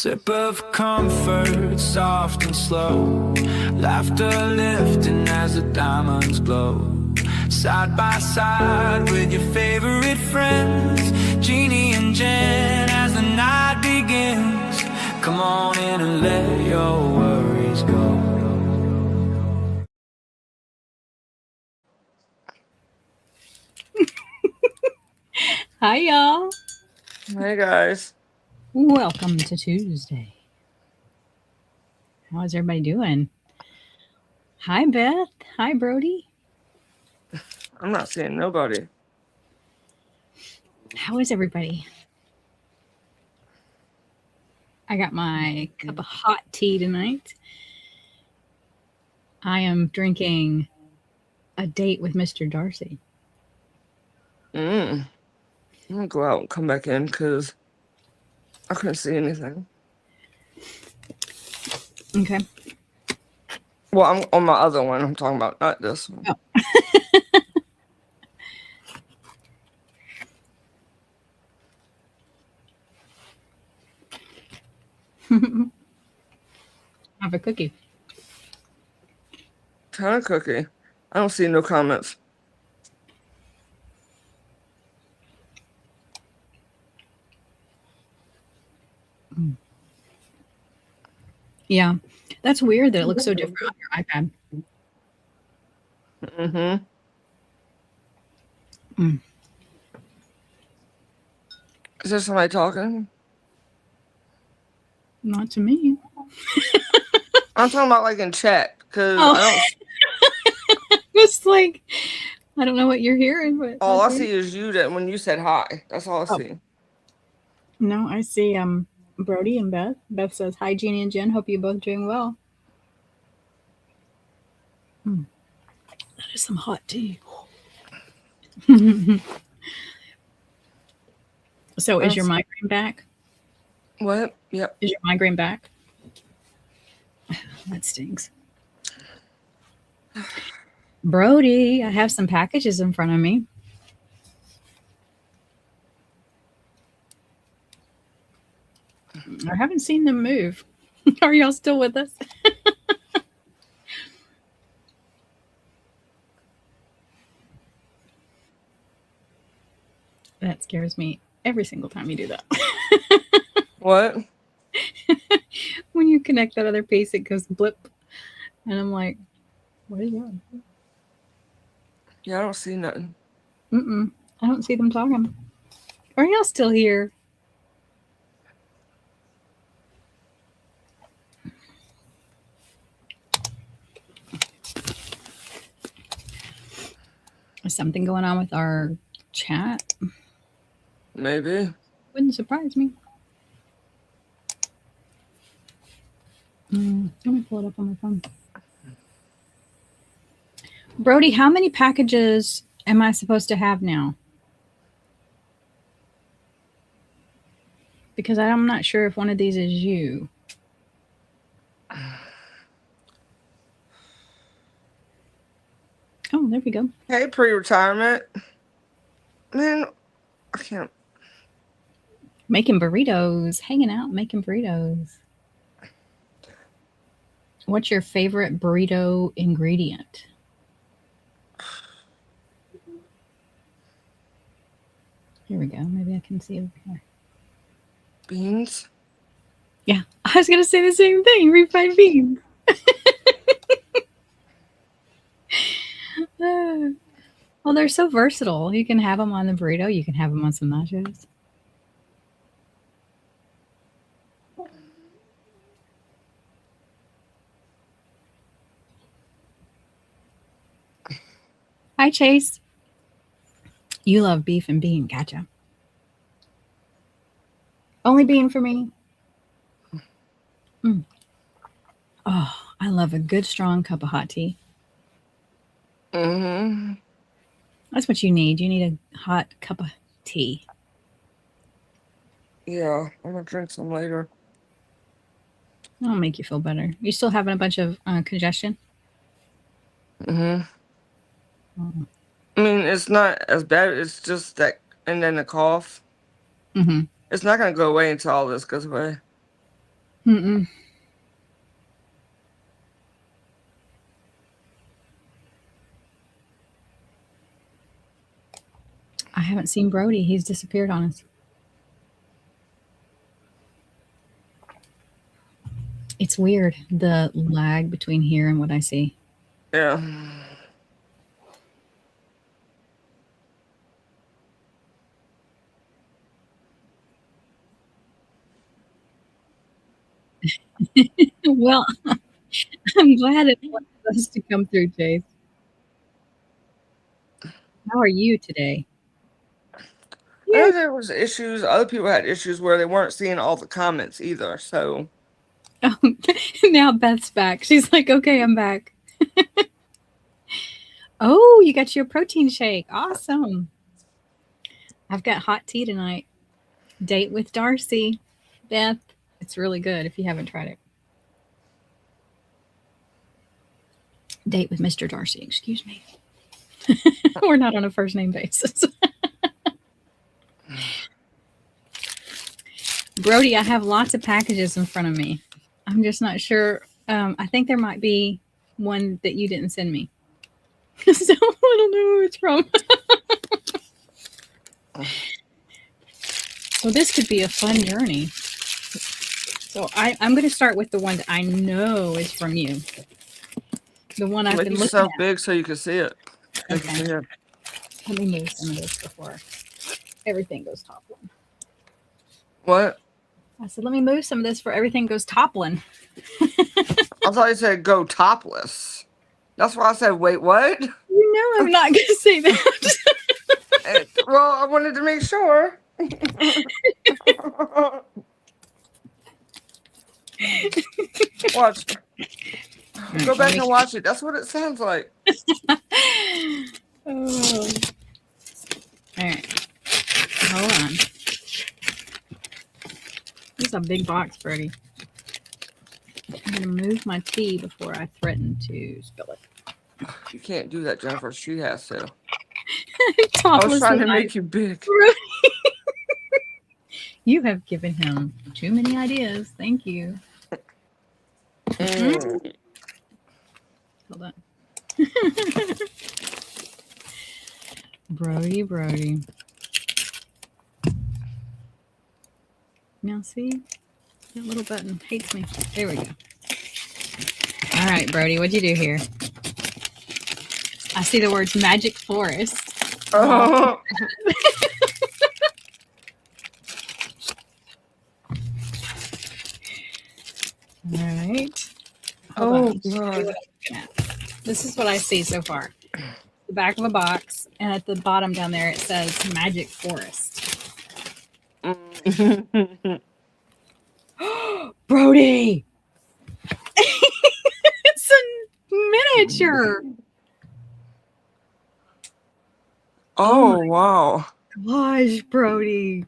Sip of comfort, soft and slow. Laughter lifting as the diamonds glow. Side by side with your favorite friends, Jeannie and Jen, as the night begins. Come on in and let your worries go. Hi, y'all. Hey, guys. Welcome to Tuesday. How's everybody doing? Hi, Beth. Hi, Brody. I'm not seeing nobody. How is everybody? I got my cup of hot tea tonight. I am drinking A Date with Mr. Darcy. I'm gonna go out and come back in because I couldn't see anything. Okay. Well, I'm on my other one. I'm talking about, not this one. Oh. Have a cookie. Kind of cookie. I don't see no comments. Yeah, that's weird that it looks so different on your iPad. Is there somebody talking? Not to me. I'm talking about like in chat because Oh. I don't. It's like, I don't know what you're hearing, but All I okay. see is you. That when you said hi, that's all I see. No, I see Brody and Beth. Beth says, "Hi, Jeannie and Jen. Hope you're both doing well." That is some hot tea. So, is your migraine back? What? Yep. Is your migraine back? That stinks. Brody, I have some packages in front of me. I haven't seen them move. Are y'all still with us? That scares me every single time you do that. What? When you connect that other piece, it goes blip. And I'm like, what is that? Yeah, I don't see nothing. I don't see them talking. Are y'all still here? Is something going on with our chat? Maybe. Wouldn't surprise me. Let me pull it up on my phone. Brody, how many packages am I supposed to have now? Because I'm not sure if one of these is you. Oh, there we go. Hey, pre-retirement. Man, I can't. Making burritos. Hanging out, making burritos. What's your favorite burrito ingredient? Here we go. Maybe I can see over here. Beans? Yeah, I was going to say the same thing. Refried beans. Well, they're so versatile. You can have them on the burrito. You can have them on some nachos. Hi, Chase. You love beef and bean. Gotcha. Only bean for me. Oh, I love a good, strong cup of hot tea. That's what you need. You need a hot cup of tea. Yeah, I'm gonna drink some later. That'll make you feel better. You still having a bunch of congestion? I mean, it's not as bad. It's just that, and then the cough. It's not gonna go away until all this goes away. Mm-mm. I haven't seen Brody. He's disappeared on us. It's weird, the lag between here and what I see. Yeah. Well, I'm glad it was us to come through, Chase. How are you today? I know there was issues. Other people had issues where they weren't seeing all the comments either. So Oh, now Beth's back. She's like, okay, I'm back. Oh, you got your protein shake. Awesome. I've got hot tea tonight. Date with Darcy. Beth, it's really good if you haven't tried it. Date with Mr. Darcy, excuse me. We're not on a first name basis. Brody, I have lots of packages in front of me. I'm just not sure. I think there might be one that you didn't send me. So I don't know who it's from. So this could be a fun journey. So I'm going to start with the one that I know is from you. The one I've make been looking yourself at. big so you can see it. Okay. Yeah. Let me move some of this before everything goes toppling. What? I said, let me move some of this before everything goes toppling. I thought you said go topless. That's why I said, wait, what? You know I'm not going to say that. Well, I wanted to make sure. Watch. Go back and watch it. That's what it sounds like. Oh. All right. Hold on. This is a big box, Brody. I'm going to move my tea before I threaten to spill it. You can't do that, Jennifer. She has to. Topless I was trying to tonight. make you big. You have given him too many ideas. Thank you. Mm. Hold on. Brody. Now see? That little button hates me. There we go. All right, Brody, what'd you do here? I see the words Magic Forest. Oh. All right. Oh, God. This is what I see so far. The back of a box, and at the bottom down there it says Magic Forest. Brody! It's a miniature. Oh, wow. Gosh, Brody.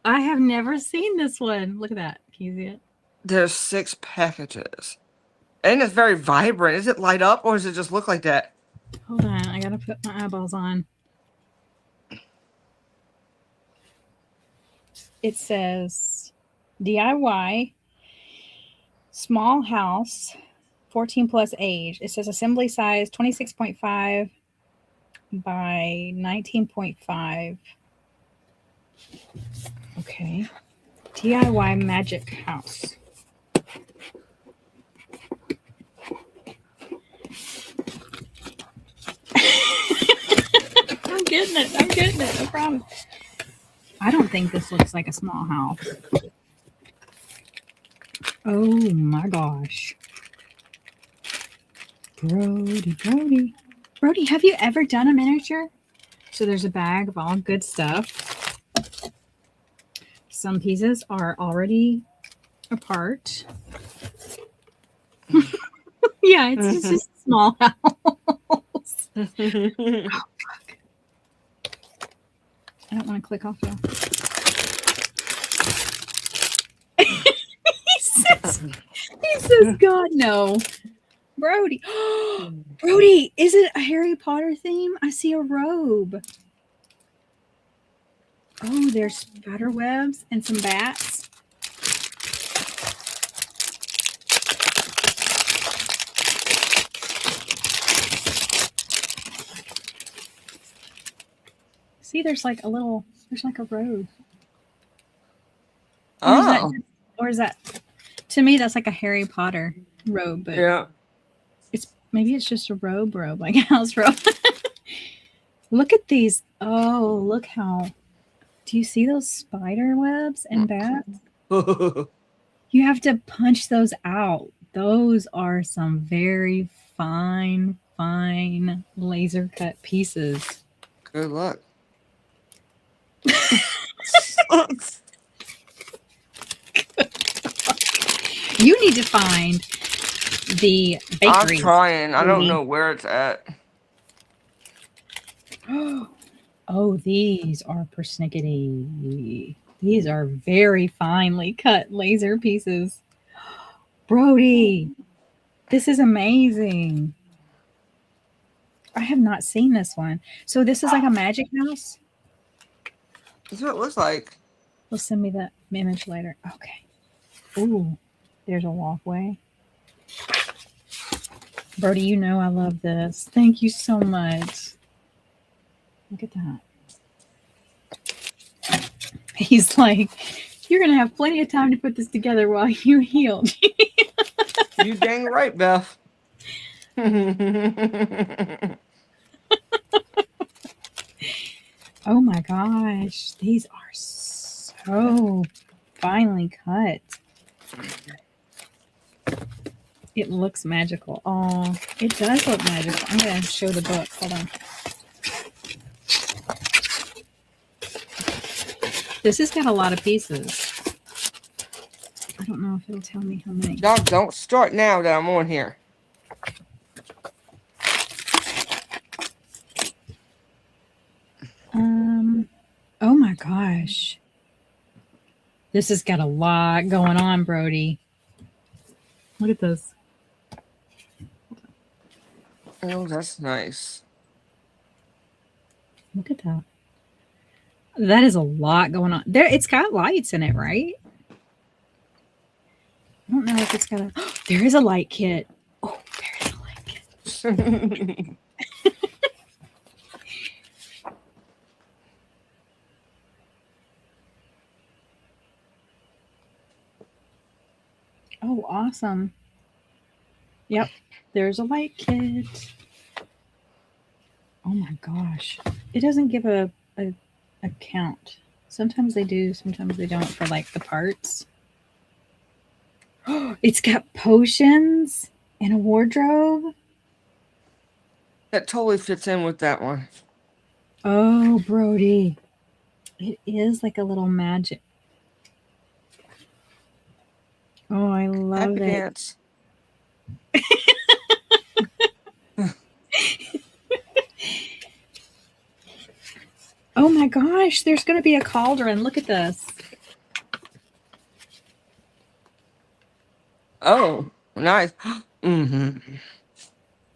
I have never seen this one. Look at that. Can you see it? There's 6 packages. And it's very vibrant. Does it light up or does it just look like that? Hold on. I got to put my eyeballs on. It says DIY, small house, 14 plus age. It says assembly size 26.5 by 19.5. Okay. DIY magic house. I'm getting it. I promise. I don't think this looks like a small house. Oh my gosh. Brody, have you ever done a miniature? So there's a bag of all good stuff. Some pieces are already apart. Yeah, it's just a small house. Oh, fuck. I don't want to click off though. he says, God, no. Brody. Brody, is it a Harry Potter theme? I see a robe. Oh, there's spider webs and some bats. See, there's like a road. Or is that, Oh, or is that, to me, that's like a Harry Potter robe, but yeah. maybe it's just a robe, like a house robe. Look at these. Oh, look how, do you see those spider webs and bats? You have to punch those out. Those are some very fine laser cut pieces. Good luck. You need to find the I'm bakery. trying. I don't Rudy. know where it's at. Oh, these are persnickety. These are very finely cut laser pieces. Brody, this is amazing. I have not seen this one. So this is like a magic house? That's what it looks like. Well, send me the image later. Okay. Ooh, there's a walkway. Brody, you know I love this. Thank you so much. Look at that. He's like, you're going to have plenty of time to put this together while you heal. You dang right, Beth. Oh my gosh. These are so finely cut. It looks magical. Oh, it does look magical. I'm going to show the book. Hold on. This has got a lot of pieces. I don't know if it'll tell me how many. Dog, don't start now that I'm on here. Oh my gosh. This has got a lot going on, Brody. Look at this. Oh, that's nice. Look at that. That is a lot going on. There, it's got lights in it, right? I don't know if it's got a. There is a light kit. Oh, there is a light kit. Oh, awesome. Yep, there's a light kit. Oh my gosh. It doesn't give a count. Sometimes they do, sometimes they don't for like the parts. It's got potions and a wardrobe. That totally fits in with that one. Oh, Brody. It is like a little magic. Oh, I love Happy it. dance. Oh my gosh, there's going to be a cauldron. Look at this. Oh, nice. Mm-hmm.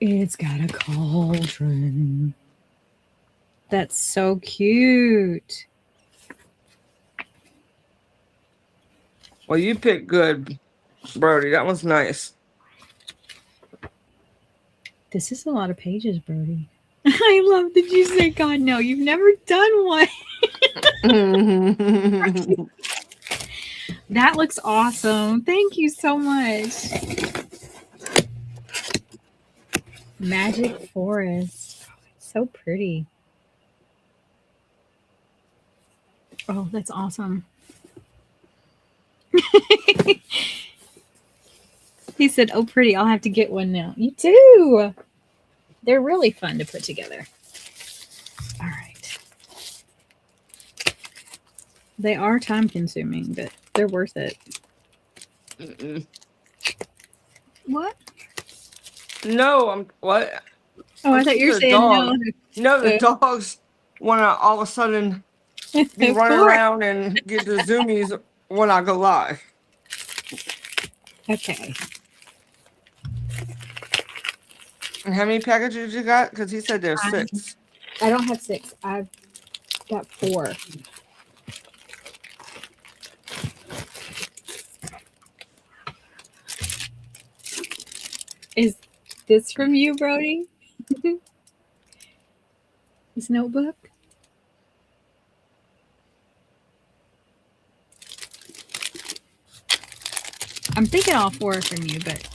It's got a cauldron. That's so cute. Well, you picked good, Brody. That was nice. This is a lot of pages, Brody. I love that you say, God, no, you've never done one. That looks awesome. Thank you so much. Magic Forest. Oh, it's so pretty. Oh, that's awesome. He said, oh, pretty. I'll have to get one now. You too. They're really fun to put together. All right. They are time consuming, but they're worth it. Mm-mm. What? No, I'm what? Oh, I thought you were The saying dog. no. No, the dogs want to all of a sudden be running around and get the zoomies when I go live. Okay. And how many packages you got? Because he said there's 6. I don't have 6. I've got 4. Is this from you, Brody? This notebook? I'm thinking all 4 from you, but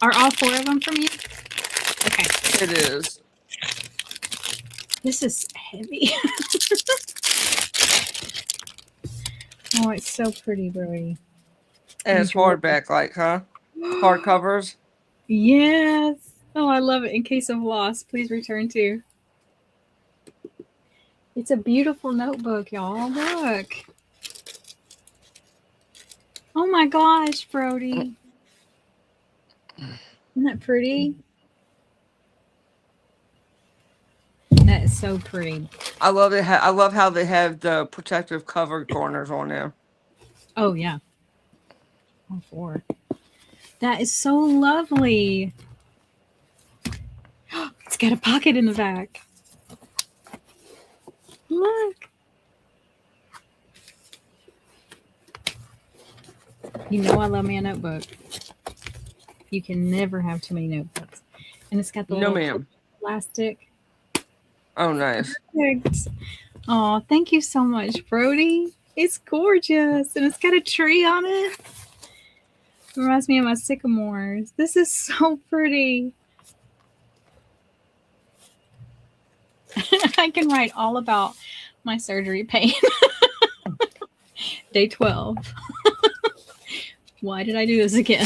are all 4 of them from you? Okay. It is. This is heavy. Oh, it's so pretty, Brody. And it's hardback, like, huh? Hardcovers. Yes. Oh, I love it. In case of loss, please return to. It's a beautiful notebook, y'all. Look. Oh my gosh, Brody. Isn't that pretty? That is so pretty. I love it. I love how they have the protective cover corners on there. Oh, yeah. All 4. That is so lovely. It's got a pocket in the back. Look. You know I love me a notebook. You can never have too many notebooks. And it's got the No, little ma'am. plastic. Oh, nice. Perfect. Oh, thank you so much, Brody. It's gorgeous. And it's got a tree on it. It reminds me of my sycamores. This is so pretty. I can write all about my surgery pain. Day 12. Why did I do this again?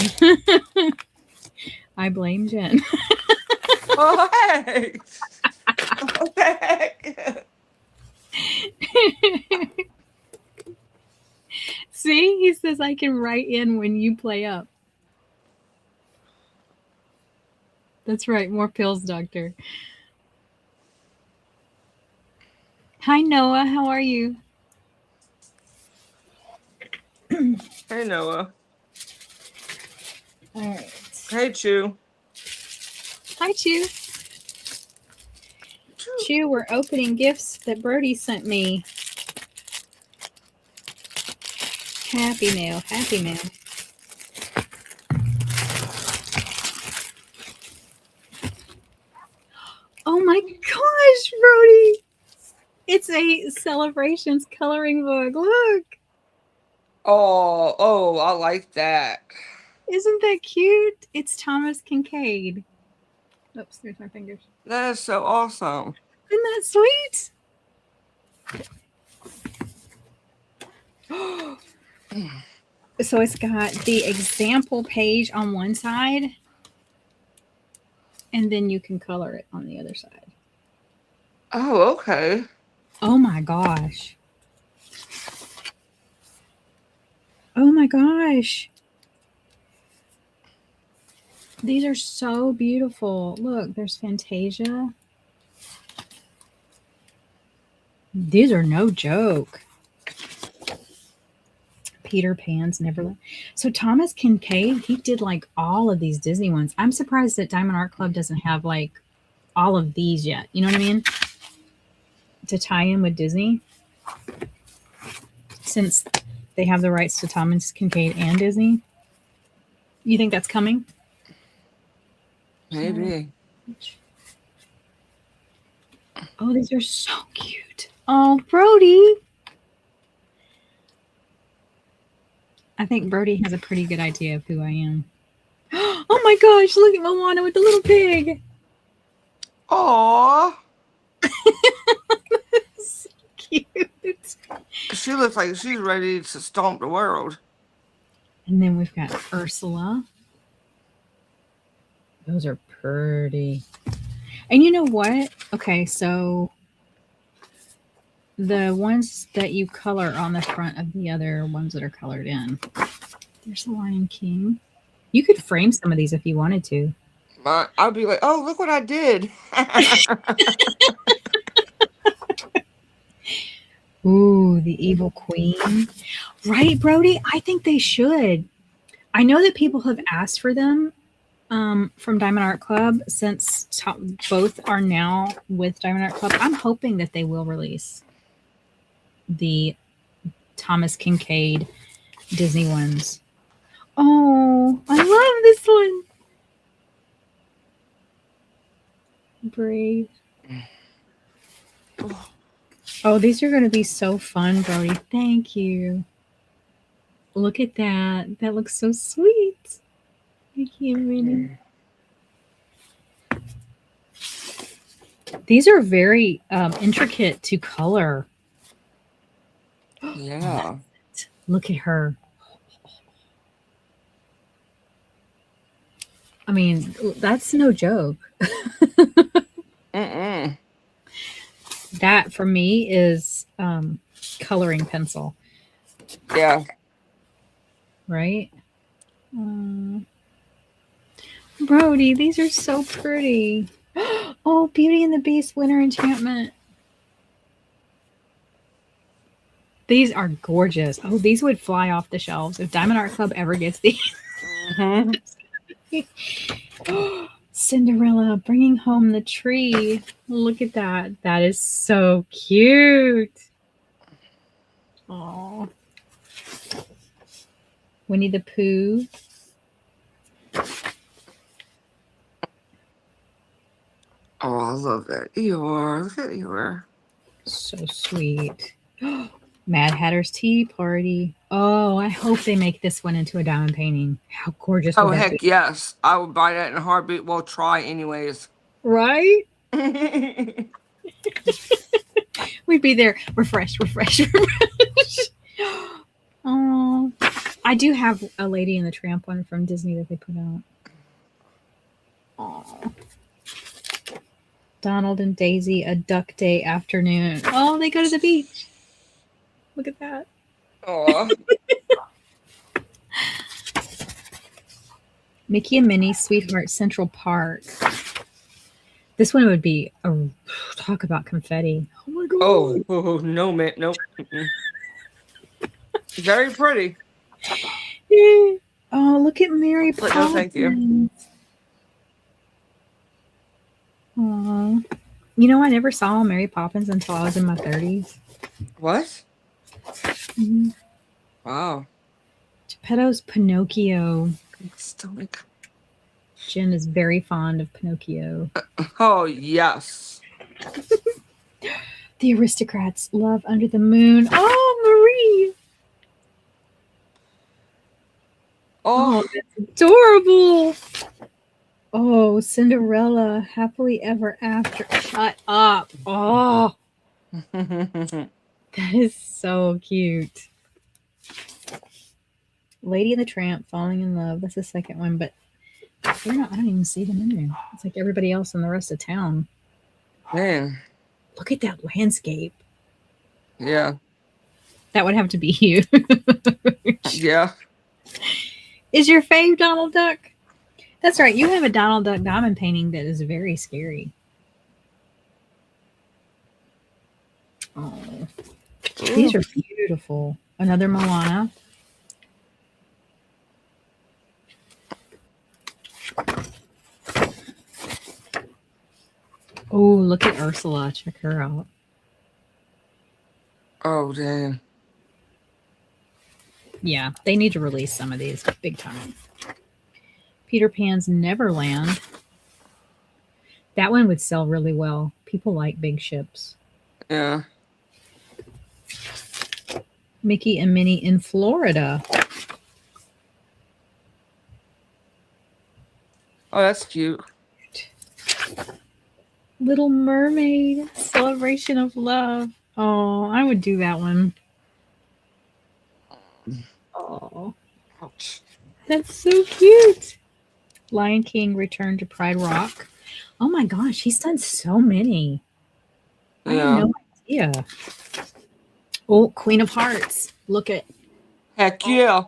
I blame Jen. Oh, hey. What the heck? See, he says I can write in when you play up. That's right. More pills, doctor. Hi, Noah. How are you? Hey, Noah. All right. Hey, Chew. Hi, Chew. Chew, we're opening gifts that Brody sent me. Happy mail. Happy mail. Oh my gosh, Brody. It's a Celebrations coloring book. Look. Oh, I like that. Isn't that cute? It's Thomas Kincaid. Oops, there's my fingers. That is so awesome. Isn't that sweet? So it's got the example page on one side, and then you can color it on the other side. Oh, okay. Oh my gosh. Oh my gosh. These are so beautiful. Look, there's Fantasia. These are no joke. Peter Pan's Neverland. So Thomas Kincaid, he did like all of these Disney ones. I'm surprised that Diamond Art Club doesn't have like all of these yet. You know what I mean? To tie in with Disney. Since they have the rights to Thomas Kincaid and Disney. You think that's coming? Maybe. Oh, these are so cute. Oh, Brody. I think Brody has a pretty good idea of who I am. Oh my gosh, look at Moana with the little pig. Aww. So cute. She looks like she's ready to stomp the world. And then we've got Ursula. Those are pretty. And you know what? Okay, so the ones that you color on the front of the other ones that are colored in. There's the Lion King. You could frame some of these if you wanted to. I'd be like, oh, look what I did. Ooh, the Evil Queen. Right, Brody? I think they should. I know that people have asked for them from Diamond Art Club since both are now with Diamond Art Club. I'm hoping that they will release the Thomas Kincaid Disney ones. Oh, I love this one. Brave. Oh, these are going to be so fun, Brody. Thank you. Look at that. That looks so sweet. Mickey and Minnie. These are very intricate to color. Yeah. Look at her. I mean, that's no joke. Mm-mm. That for me is coloring pencil, Yeah. right? Brody, these are so pretty. Oh, Beauty and the Beast Winter Enchantment. These are gorgeous. Oh, these would fly off the shelves if Diamond Art Club ever gets these. Mm-hmm. Cinderella bringing home the tree. Look at that. That is so cute. Oh, Winnie the Pooh. Oh, I love that. Eeyore. Look at Eeyore. So sweet. Mad Hatter's Tea Party. Oh, I hope they make this one into a diamond painting. How gorgeous Oh, would that heck be? yes. I would buy that in a heartbeat. Well, try anyways. Right? We'd be there. Refresh. Oh, I do have a Lady and the Tramp one from Disney that they put out. Oh. Donald and Daisy, a duck day afternoon. Oh, they go to the beach. Look at that. Aw. Mickey and Minnie, Sweetheart Central Park. This one would be a talk about confetti. Oh my god. Oh, no, man. Nope. Mm-mm. Very pretty. Oh, look at Mary But Poppins. no, thank you. Aw. You know, I never saw Mary Poppins until I was in my 30s. What? Mhm. Wow. Geppetto's Pinocchio. Stomach. Jen is very fond of Pinocchio. Oh, yes. The Aristocrats love Under the Moon. Oh, Marie. Oh, Oh, that's adorable. Oh, Cinderella, Happily Ever After. Shut up. Oh, that is so cute. Lady and the Tramp, Falling in Love. That's the second one, but I don't even see them in there. It's like everybody else in the rest of town. man. Look at that landscape. Yeah. That would have to be you. Yeah. Is your fave Donald Duck? That's right. You have a Donald Duck diamond painting that is very scary. Oh, these are beautiful. Another Moana. Oh, look at Ursula. Check her out. Oh, damn. Yeah, they need to release some of these big time. Peter Pan's Neverland. That one would sell really well. People like big ships. Yeah. Mickey and Minnie in Florida. Oh, that's cute. Little Mermaid, Celebration of Love. Oh, I would do that one. Oh, Ouch. that's so cute. Lion King, Return to Pride Rock. Oh my gosh, he's done so many. I Yeah. had no idea. Oh, Queen of Hearts. Look at. Heck yeah.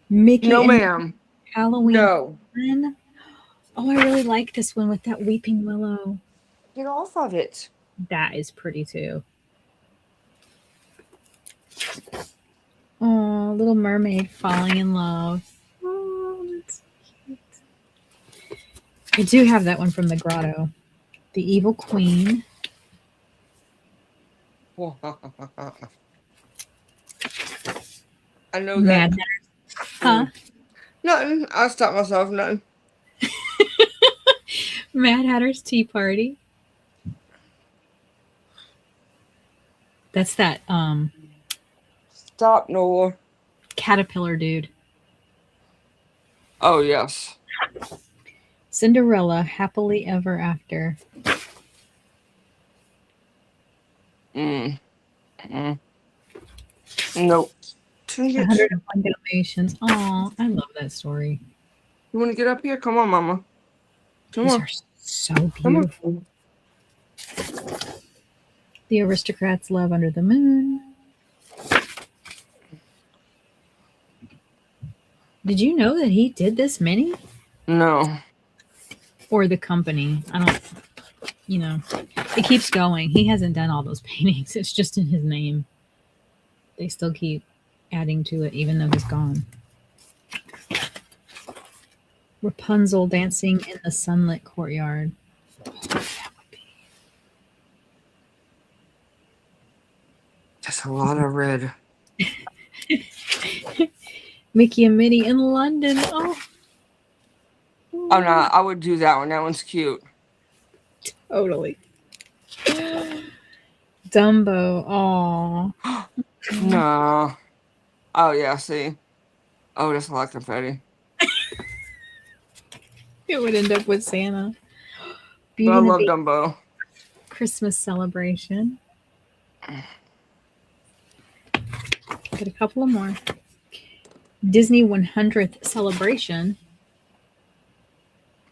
Mickey No, and ma'am. Halloween. No. Fun. Oh, I really like this one with that weeping willow. Get off of it. That is pretty too. Oh, Little Mermaid falling in love. Oh, that's cute. I do have that one from the grotto. The Evil Queen. I know Mad that. Huh? Nothing. I stopped myself. Nothing. Mad Hatter's Tea Party. That's that Stop, Noah. caterpillar dude. Oh, yes. Cinderella, happily ever after. Mm. Mm. Nope. 101 Dalmatians. Oh, I love that story. You want to get up here? Come on, Mama. Come These on. are so Come beautiful. on. The Aristocrats Love Under the Moon. Did you know that he did this many? No. Or the company? I don't, it keeps going. He hasn't done all those paintings. It's just in his name. They still keep adding to it, even though he's gone. Rapunzel dancing in the sunlit courtyard. That's a lot of red. Mickey and Minnie in London. Oh. Oh, no. I would do that one. That one's cute. Totally. Dumbo. Oh. No. Oh, yeah. See? Oh, that's a lot of confetti. It would end up with Santa. But I love Dumbo. Christmas celebration. Got a couple of more. Disney 100th celebration.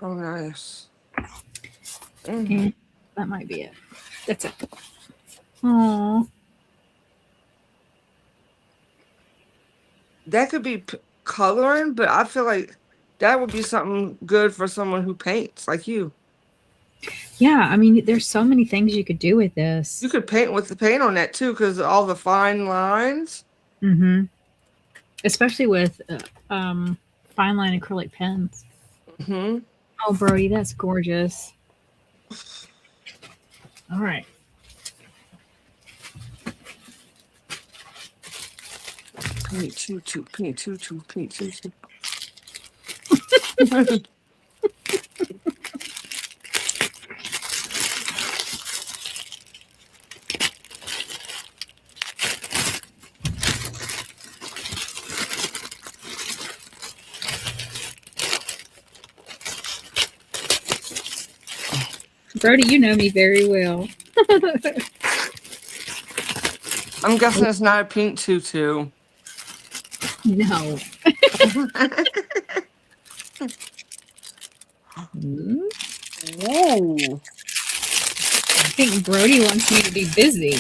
Oh, nice. And that might be it. That's it. Aww. That could be coloring, but I feel like that would be something good for someone who paints, like you. Yeah, I mean, there's so many things you could do with this. You could paint with the paint on that, too, because all the fine lines. Mm-hmm. Especially with fine line acrylic pens. Mm-hmm. Oh, Brody, that's gorgeous. All right. Paint choo-choo, paint choo-choo, paint choo-choo. Brody, you know me very well. I'm guessing it's not a pink tutu. No. Whoa. I think Brody wants me to be busy.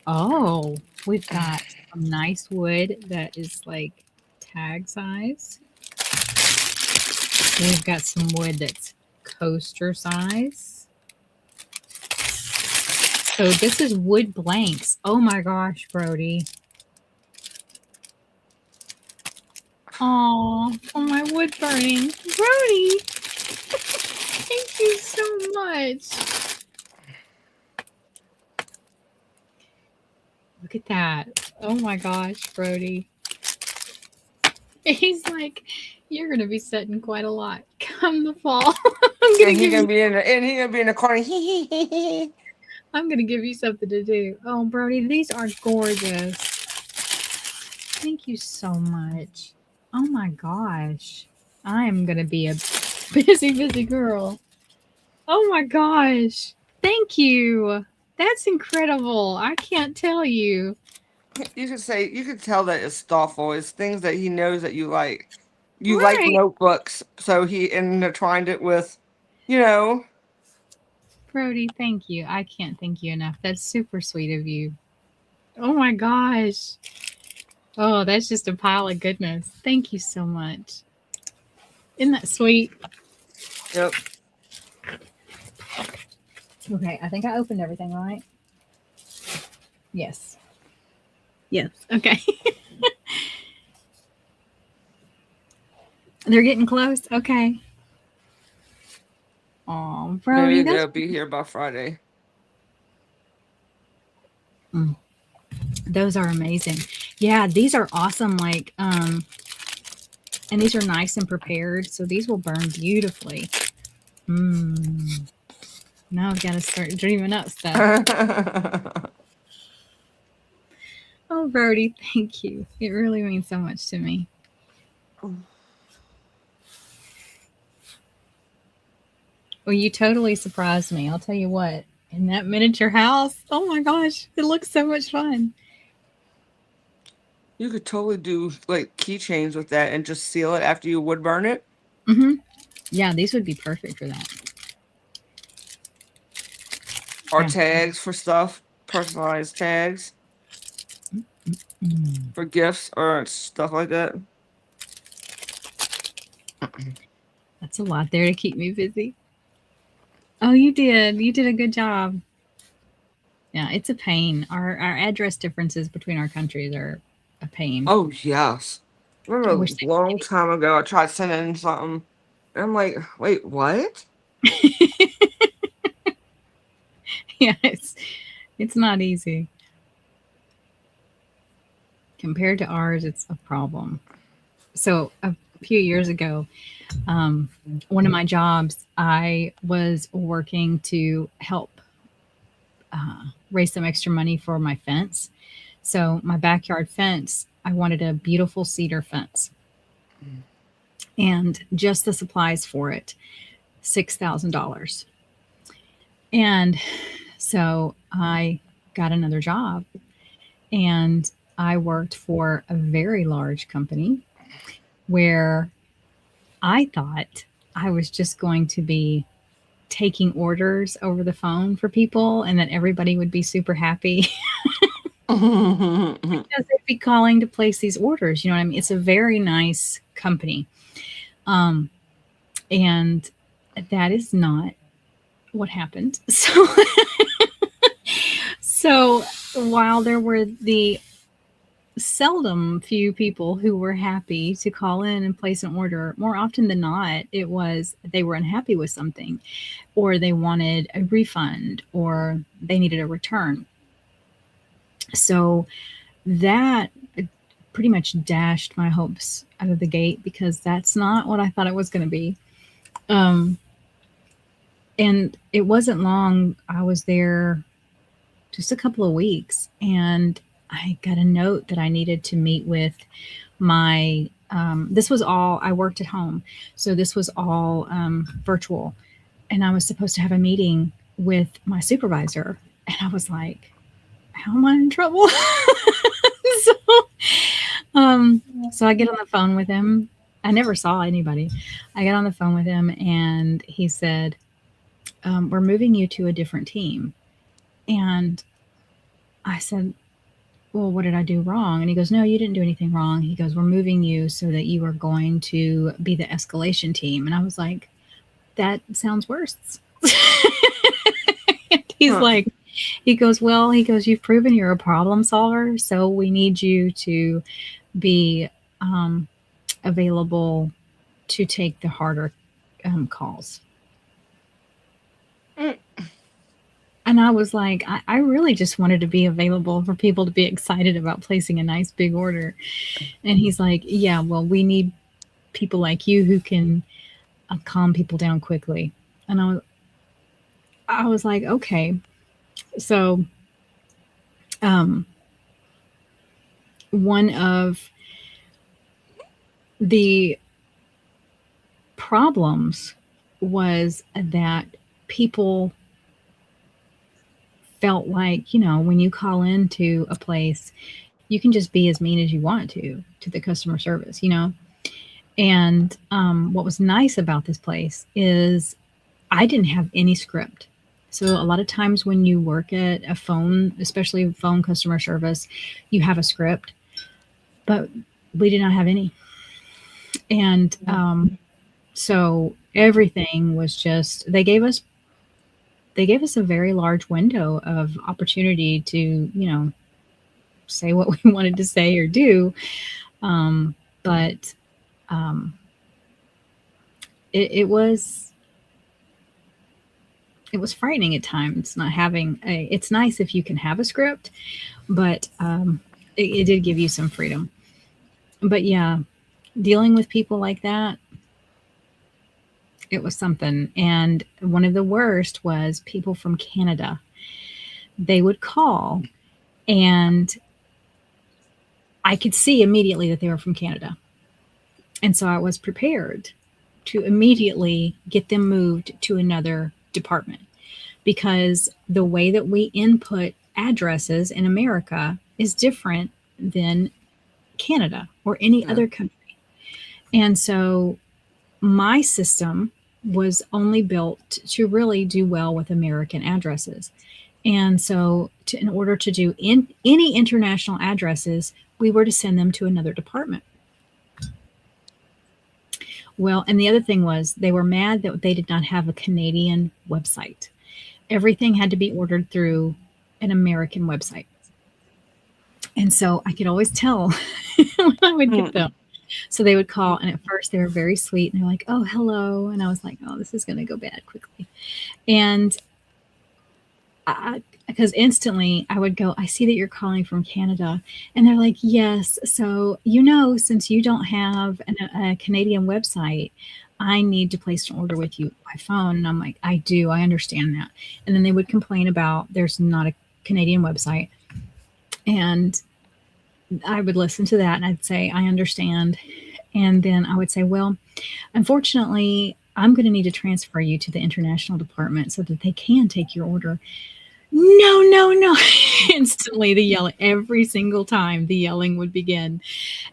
Oh, we've got some nice wood that is like tag size. We've got some wood that's coaster size. So this is wood blanks. Oh my gosh, Brody. Oh, my wood burning. Brody, thank you so much. Look at that. Oh my gosh, Brody. He's like, you're gonna be setting quite a lot come the fall. And he gonna be in the corner. I'm gonna give you something to do. Oh, Brody, these are gorgeous. Thank you so much. Oh my gosh. I am gonna be a busy girl. Oh my gosh. Thank you. That's incredible. I can't tell you. You could tell that it's thoughtful. It's things that he knows that you like. You Right. like notebooks, so he intertwined it with, Brody, thank you. I can't thank you enough. That's super sweet of you. Oh my gosh. Oh, that's just a pile of goodness. Thank you so much. Isn't that sweet? Yep. Okay, I think I opened everything, right? Yes. Yes. Okay. They're getting close. Okay. Oh, Brody, Maybe they'll that's be here by Friday. those are amazing. Yeah, these are awesome. Like, and these are nice and prepared, so these will burn beautifully. Now I've got to start dreaming up stuff. Oh, Brody, thank you. It really means so much to me. Well, you totally surprised me. I'll tell you what. In that miniature house, oh my gosh, it looks so much fun. You could totally do like keychains with that and just seal it after you wood burn it. Mm-hmm. Yeah, these would be perfect for that. Or Yeah. tags for stuff, personalized tags for gifts or stuff like that. That's a lot there to keep me busy. Oh, you did. You did a good job. Yeah, it's a pain. Our address differences between our countries are a pain. Oh yes. I remember wish a they long time ago I tried sending something and I'm like, wait, what? Yeah, it's not easy. Compared to ours, it's a problem. So a few years ago, one of my jobs, I was working to help raise some extra money for my fence. So my backyard fence, I wanted a beautiful cedar fence, and just the supplies for it, $6,000. And so I got another job, and I worked for a very large company where I thought I was just going to be taking orders over the phone for people and that everybody would be super happy because they'd be calling to place these orders. You know what I mean? It's a very nice company. And that is not what happened. So while there were the seldom few people who were happy to call in and place an order, more often than not, it was they were unhappy with something, or they wanted a refund, or they needed a return. So that pretty much dashed my hopes out of the gate, because that's not what I thought it was going to be. And it wasn't long. I was there just a couple of weeks, and I got a note that I needed to meet with my, this was all, I worked at home. So this was all virtual. And I was supposed to have a meeting with my supervisor. And I was like, how am I in trouble? So I get on the phone with him. I never saw anybody. I got on the phone with him, and he said, we're moving you to a different team. And I said, well, what did I do wrong? And he goes, no, you didn't do anything wrong. He goes, we're moving you so that you are going to be the escalation team. And I was like, that sounds worse. He's like, he goes, well, he goes, you've proven you're a problem solver, so we need you to be available to take the harder calls. And I was like, I really just wanted to be available for people to be excited about placing a nice big order. And he's like, yeah, well, we need people like you who can calm people down quickly. And I was like, okay. So one of the problems was that people felt like, you know, when you call into a place, you can just be as mean as you want to the customer service, you know. And what was nice about this place is I didn't have any script. So a lot of times when you work at a phone, especially phone customer service, you have a script, but we did not have any. And so everything was just, they gave us a very large window of opportunity to, you know, say what we wanted to say or do. But it was frightening at times not having it's nice if you can have a script, but it did give you some freedom. But yeah, dealing with people like that, It was something. And one of the worst was people from Canada. They would call, and I could see immediately that they were from Canada. And so I was prepared to immediately get them moved to another department, because the way that we input addresses in America is different than Canada or any Yeah. other country. And so my system was only built to really do well with American addresses. And so, in order to do any international addresses, we were to send them to another department. Well, and the other thing was they were mad that they did not have a Canadian website. Everything had to be ordered through an American website. And so I could always tell when I would get them. So they would call, and at first they were very sweet, and they're like, "Oh, hello," and I was like, "Oh, this is going to go bad quickly," and because instantly I would go, "I see that you're calling from Canada," and they're like, "Yes, so since you don't have a Canadian website, I need to place an order with you by phone." And I'm like, "I do, I understand that," and then they would complain about there's not a Canadian website, and I would listen to that and I'd say, "I understand." And then I would say, "Well, unfortunately, I'm going to need to transfer you to the international department so that they can take your order." No, no, no. Instantly the yelling, every single time the yelling would begin.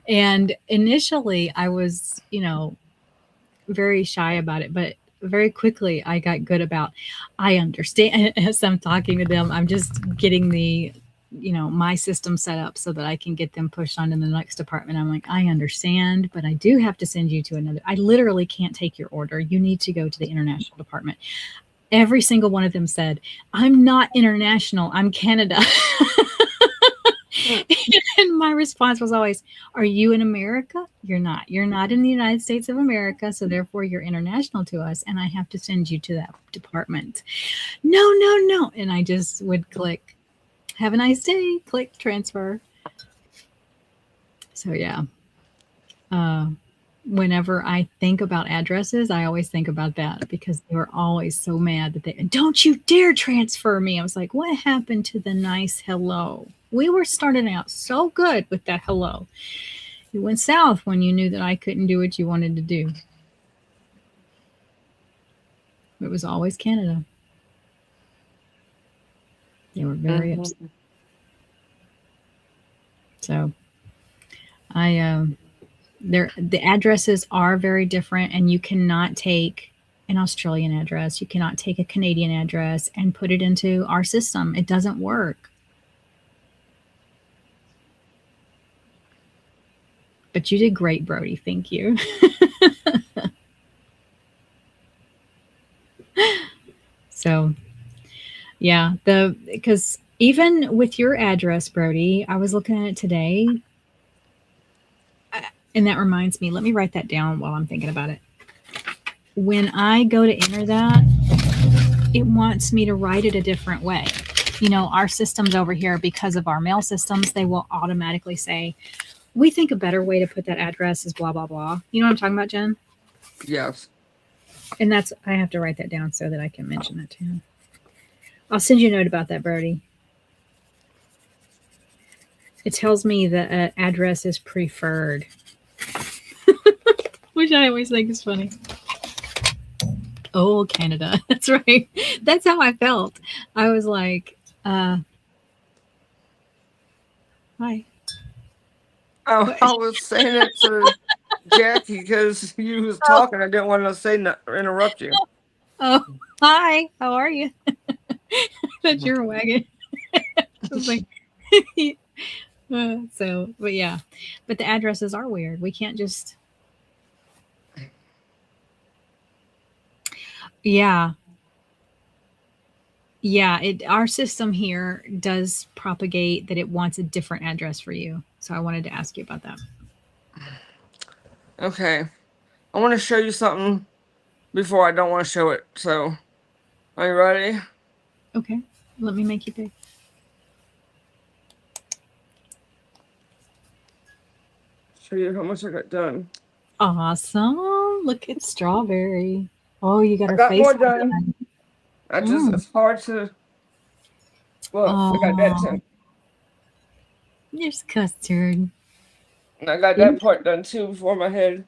And initially I was, very shy about it, but very quickly I got good about, I understand. As I'm talking to them, I'm just getting my system set up so that I can get them pushed on to the next department. I'm like, "I understand, but I do have to send you to another. I literally can't take your order. You need to go to the international department." Every single one of them said, "I'm not international. I'm Canada." And my response was always, "Are you in America? You're not. You're not in the United States of America, so therefore you're international to us, and I have to send you to that department." No, no, no. And I just would click, "Have a nice day," click transfer. So yeah. Whenever I think about addresses, I always think about that, because they were always so mad that "Don't you dare transfer me." I was like, what happened to the nice hello? We were starting out so good with that hello. It went south when you knew that I couldn't do what you wanted to do. It was always Canada. They were very upset. So the addresses are very different, and you cannot take an Australian address, you cannot take a Canadian address and put it into our system. It doesn't work. But you did great, Brody. Thank you. So yeah, because even with your address, Brody, I was looking at it today. And that reminds me, let me write that down while I'm thinking about it. When I go to enter that, it wants me to write it a different way. Our systems over here, because of our mail systems, they will automatically say, "We think a better way to put that address is blah, blah, blah." You know what I'm talking about, Jen? Yes. And I have to write that down so that I can mention that to him. I'll send you a note about that, Brody. It tells me the address is preferred. Which I always think is funny. Oh, Canada. That's right. That's how I felt. I was like, hi. Oh, I was saying it to Jackie because you was talking. I didn't want to interrupt you. Oh, hi. How are you? That you're wagging. I was like, but yeah. But the addresses are weird. We can't just. Yeah. Yeah, our system here does propagate that it wants a different address for you. So I wanted to ask you about that. Okay. I want to show you something before I don't want to show it. So, are you ready? Okay. Let me make you big. Show you how much I got done. Awesome. Look at strawberry. Oh, you got I her got face more all done. done. I just, it's hard to, well, I got that Oh, too. there's custard. And I got that part done too before my head.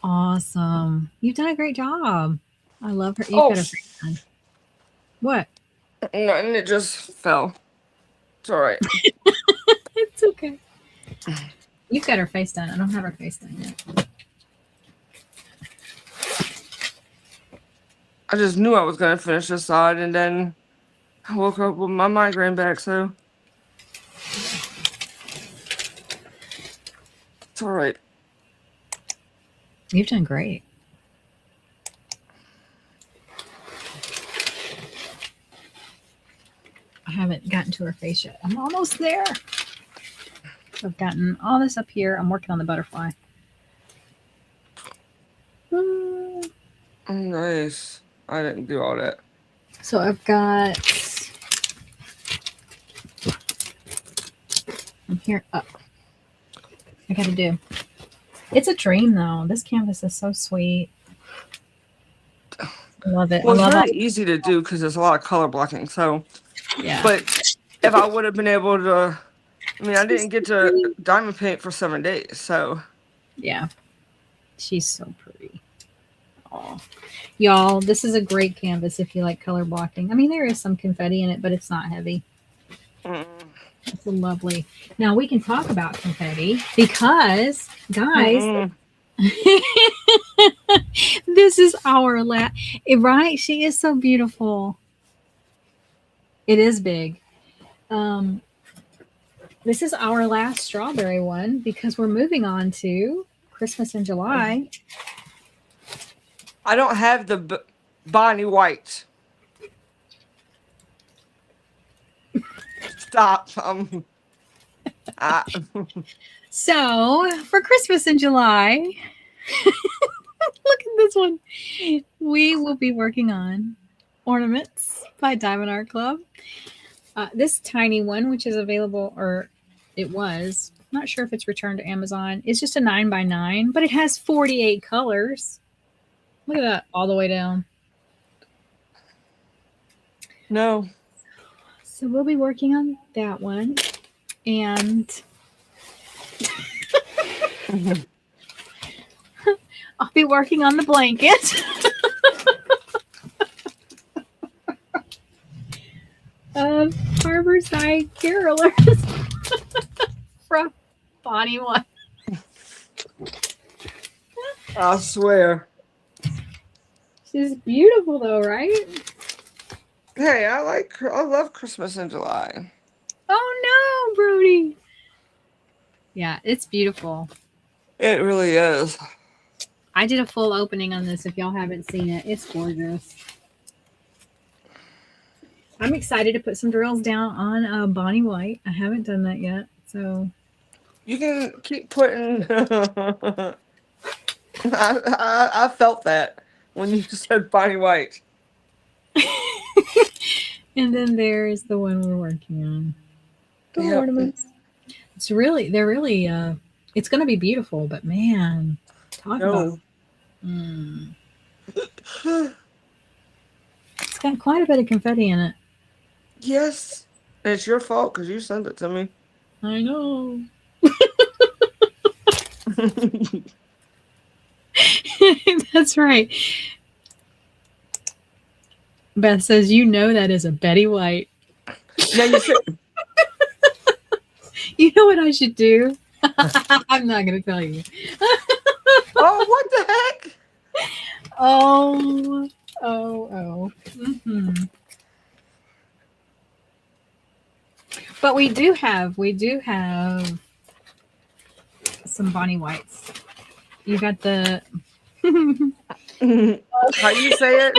Awesome. You've done a great job. I love her. You've Oh, got her face done. What? and it just fell. It's all right. It's okay. You've got her face done. I don't have her face done yet. I just knew I was going to finish this side, and then I woke up with my migraine back, so it's all right. You've done great. I haven't gotten to her face yet. I'm almost there. I've gotten all this up here. I'm working on the butterfly. Nice. I didn't do all that. So I've got. I'm here up. I gotta do. It's a dream though. This canvas is so sweet. I love it. Well, I it's love very easy to do because there's a lot of color blocking. So, Yeah. but if I would have been able to, I mean, I didn't get to diamond paint for 7 days, so Yeah. She's so pretty. Oh, y'all, this is a great canvas if you like color blocking. I mean, there is some confetti in it, but it's not heavy. It's a lovely. Now we can talk about confetti because, guys, this is our right? She is so beautiful. It is big. This is our last strawberry one because we're moving on to Christmas in July. I don't have the Bonnie White. Stop. So for Christmas in July, look at this one. We will be working on Ornaments by Diamond Art Club. This tiny one, which is available, or it was, not sure if it's returned to Amazon. It's just a 9x9, but it has 48 colors. Look at that all the way down. No. So we'll be working on that one. And I'll be working on the blanket. Harborside Carolers from Bonnie One. I swear. She's beautiful though, right? Hey, I love Christmas in July. Oh no, Brody. Yeah, it's beautiful. It really is. I did a full opening on this if y'all haven't seen it. It's gorgeous. I'm excited to put some drills down on Bonnie White. I haven't done that yet, so You can keep putting. I felt that when you said Bonnie White. And then there's the one we're working on. The Yep. ornaments. They're really it's gonna be beautiful, but man, talk about it's got quite a bit of confetti in it. Yes. And it's your fault because you sent it to me. I know. That's right. Beth says, you know that is a Betty White. Yeah, you should. You know what I should do? I'm not going to tell you. Oh, what the heck? Oh. Mm-hmm. But we do have some Bonnie Whites. You got the How you say it?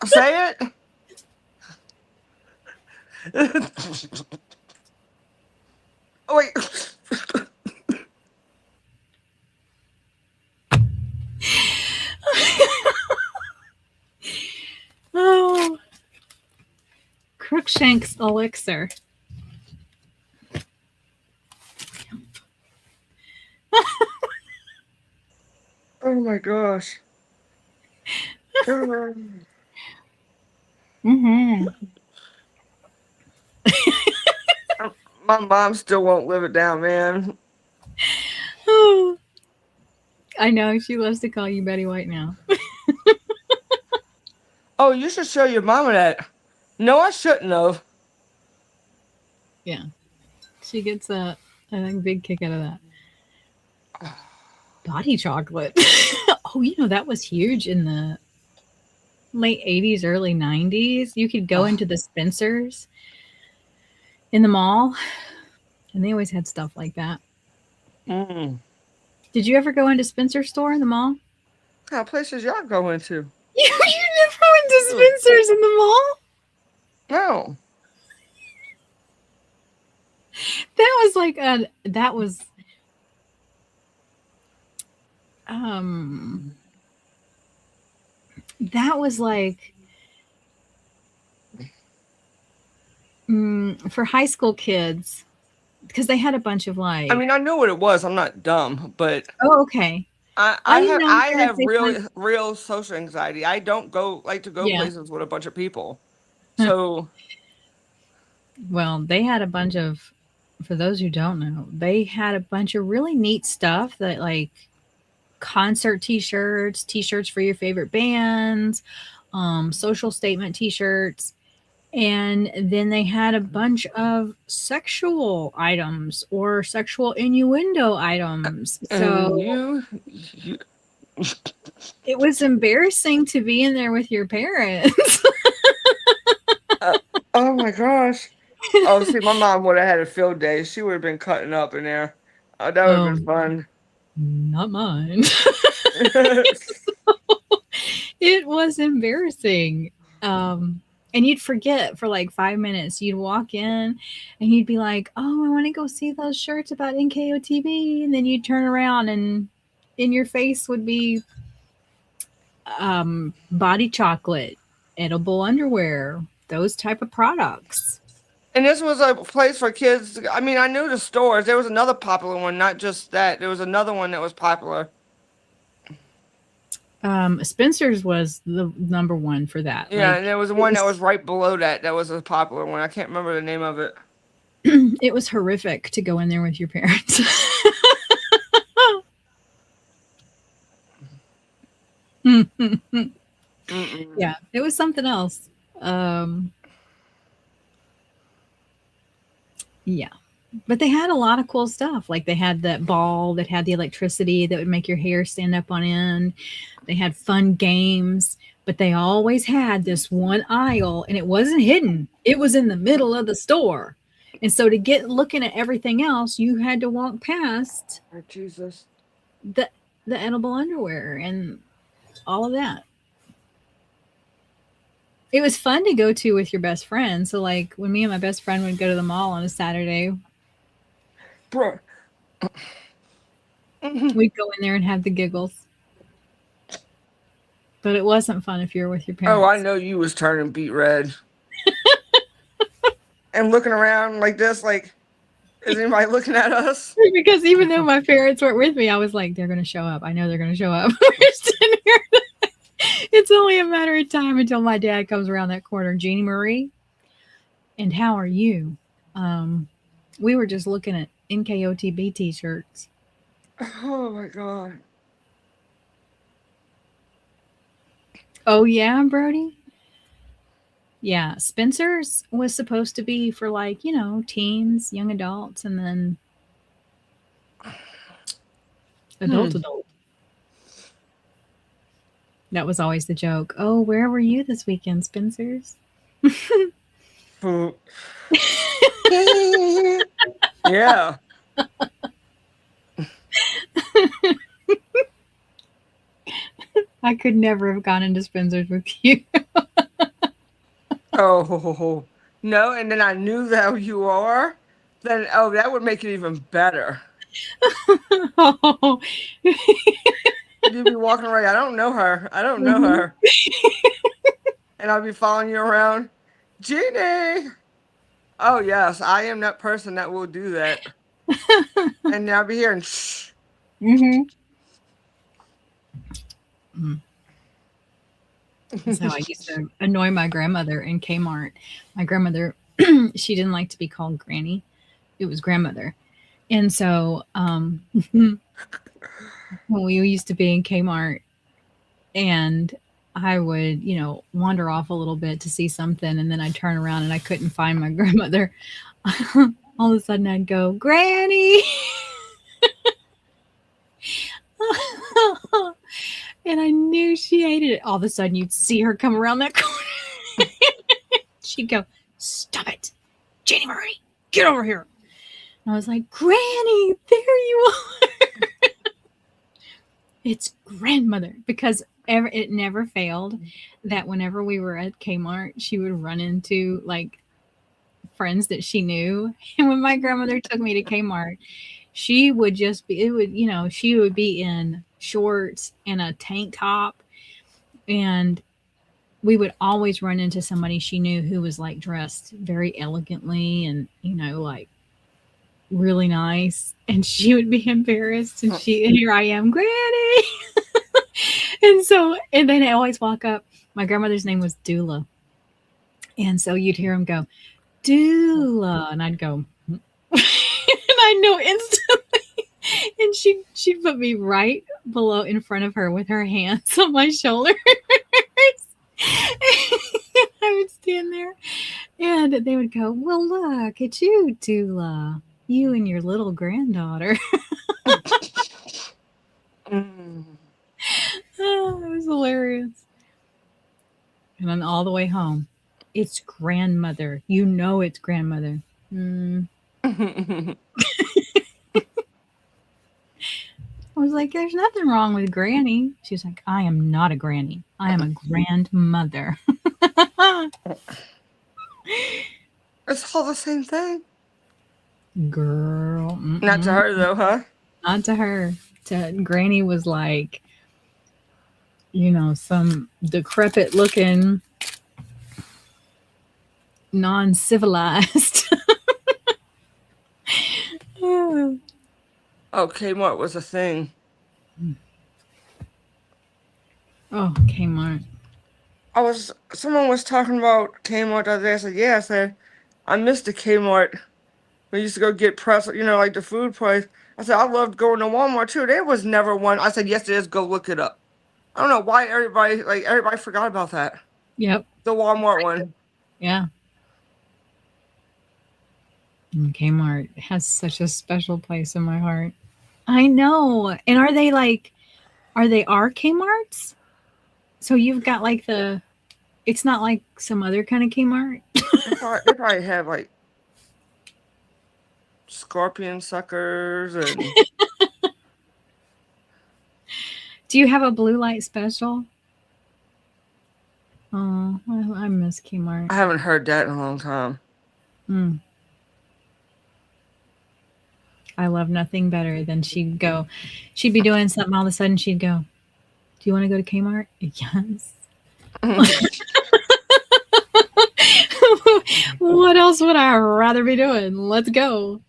Say it. Oh wait. oh, Crookshank's elixir. Oh my gosh. Mm-hmm. My mom still won't live it down, man. I know she loves to call you Betty White now. Oh, you should show your mama that. No, I shouldn't have. Yeah, she gets I think, big kick out of that. Body chocolate. Oh, that was huge in the late 80s, early 90s. You could go into the Spencer's in the mall, and they always had stuff like that. Mm. Did you ever go into Spencer's store in the mall? What kind of places y'all going to? You never went to Spencer's in the mall? No. That was like that was um that was like for high school kids, because they had a bunch of like. I mean, I know what it was. I'm not dumb, but Oh, okay. I If have they real social anxiety. I don't like to go Yeah. places with a bunch of people. So Well, they had a bunch of. For those who don't know, they had a bunch of really neat stuff that like concert t-shirts for your favorite bands, social statement t-shirts, and then they had a bunch of sexual items or sexual innuendo items. So you it was embarrassing to be in there with your parents. oh my gosh. Oh, see, my mom would have had a field day. She would have been cutting up in there. Oh, that would have been fun. Not mine. It was embarrassing. And you'd forget for like 5 minutes. You'd walk in and you'd be like, oh, I want to go see those shirts about NKOTB. And then you'd turn around and in your face would be body chocolate, edible underwear, those type of products. And this was a place for kids. I mean, I knew the stores. There was another popular one, not just that. There was another one that was popular. Spencer's was the number one for that. Yeah, Like, and there was one that was right below that. That was a popular one. I can't remember the name of it. it was horrific to go in there with your parents. Yeah, it was something else. Yeah, but they had a lot of cool stuff. Like they had that ball that had the electricity that would make your hair stand up on end. They had fun games, but they always had this one aisle, and it wasn't hidden. It was in the middle of the store. And so to get looking at everything else, you had to walk past Oh, Jesus. the edible underwear and all of that. It was fun to go to with your best friend. So like when me and my best friend would go to the mall on a Saturday, Bro. we'd go in there and have the giggles. But it wasn't fun if you were with your parents. Oh, I know you was turning beet red. And looking around like this, like, is anybody looking at us? Because even though my parents weren't with me, I was like, they're going to show up. I know they're going to show up. We're sitting here. It's only a matter of time until my dad comes around that corner. Jeannie Marie, and how are you? We were just looking at NKOTB t-shirts. Oh my God. Oh yeah, Brody? Yeah, Spencer's was supposed to be for like, teens, young adults, and then adult. That was always the joke. Oh, where were you this weekend, Spencer's? Yeah. I could never have gone into Spencer's with you. Oh, no. And then I knew that you are. Then, that would make it even better. Oh. You'd be walking around. I don't know her. I don't know her. And I'll be following you around. Jeannie. Oh, yes. I am that person that will do that. And I'll be hearing shh. Mm-hmm. That's how I used to annoy my grandmother in Kmart. My grandmother, she didn't like to be called Granny. It was grandmother. And so when we used to be in Kmart and I would, wander off a little bit to see something and then I'd turn around and I couldn't find my grandmother. All of a sudden I'd go, Granny. And I knew she hated it. All of a sudden you'd see her come around that corner. She'd go, stop it. Janie Marie, get over here. And I was like, Granny, there you are. It's grandmother. Because it never failed that whenever we were at Kmart, she would run into like friends that she knew. And when my grandmother took me to Kmart, she would just be, she would be in shorts and a tank top. And we would always run into somebody she knew who was like dressed very elegantly and, like really nice. And she would be embarrassed. And here I am, Granny. and then I always walk up. My grandmother's name was Dula. And so you'd hear him go, Dula. And I'd go, and I know instantly. And she'd put me right below in front of her with her hands on my shoulders. I would stand there and they would go, well, look at you, Dula. You and your little granddaughter. Oh, it was hilarious. And then all the way home, it's grandmother. It's grandmother. I was like, there's nothing wrong with Granny. She's like, I am not a granny. I am a grandmother. It's all the same thing. Girl. Not to her, though, huh? Not to her. Granny was like, some decrepit looking, non-civilized. Oh, Kmart was a thing. Oh, Kmart. Someone was talking about Kmart the other day. I said, yeah, I missed the Kmart. We used to go get press, like the food price. I said, I loved going to Walmart too. There was never one. I said, yes, there is. Go look it up. I don't know why everybody forgot about that. Yep. The Walmart one. Yeah. And Kmart has such a special place in my heart. I know. And are they our Kmarts? So you've got like it's not like some other kind of Kmart? They probably have like scorpion suckers and... Do you have a blue light special? Oh, I miss Kmart. I haven't heard that in a long time. I love nothing better than she'd be doing something, all of a sudden she'd go, do you want to go to Kmart? Yes. What else would I rather be doing? Let's go.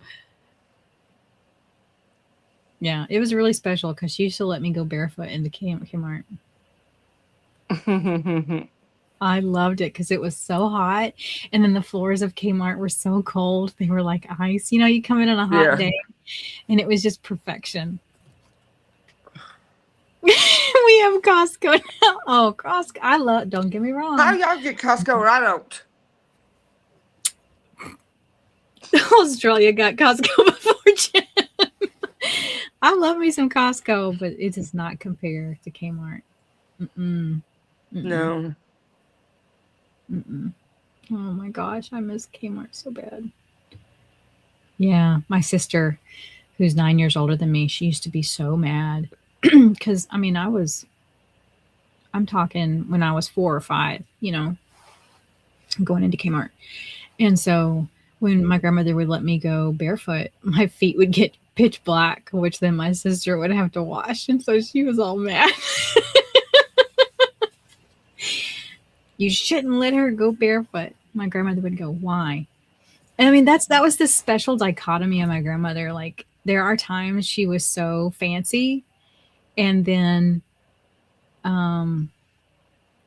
Yeah, it was really special because she used to let me go barefoot into Kmart. I loved it because it was so hot. And then the floors of Kmart were so cold. They were like ice. You come in on a hot day and it was just perfection. We have Costco now. Oh, Costco. Don't get me wrong. How y'all get Costco and I don't? Australia got Costco before Jen. I love me some Costco, but it does not compare to Kmart. No. Oh my gosh, I miss Kmart so bad. Yeah, my sister, who's 9 years older than me, she used to be so mad because I'm talking when I was 4 or 5, going into Kmart. And so when my grandmother would let me go barefoot, my feet would get pitch black, which then my sister would have to wash. And so she was all mad. You shouldn't let her go barefoot. My grandmother would go, why? And that was this special dichotomy of my grandmother. Like, there are times she was so fancy, and then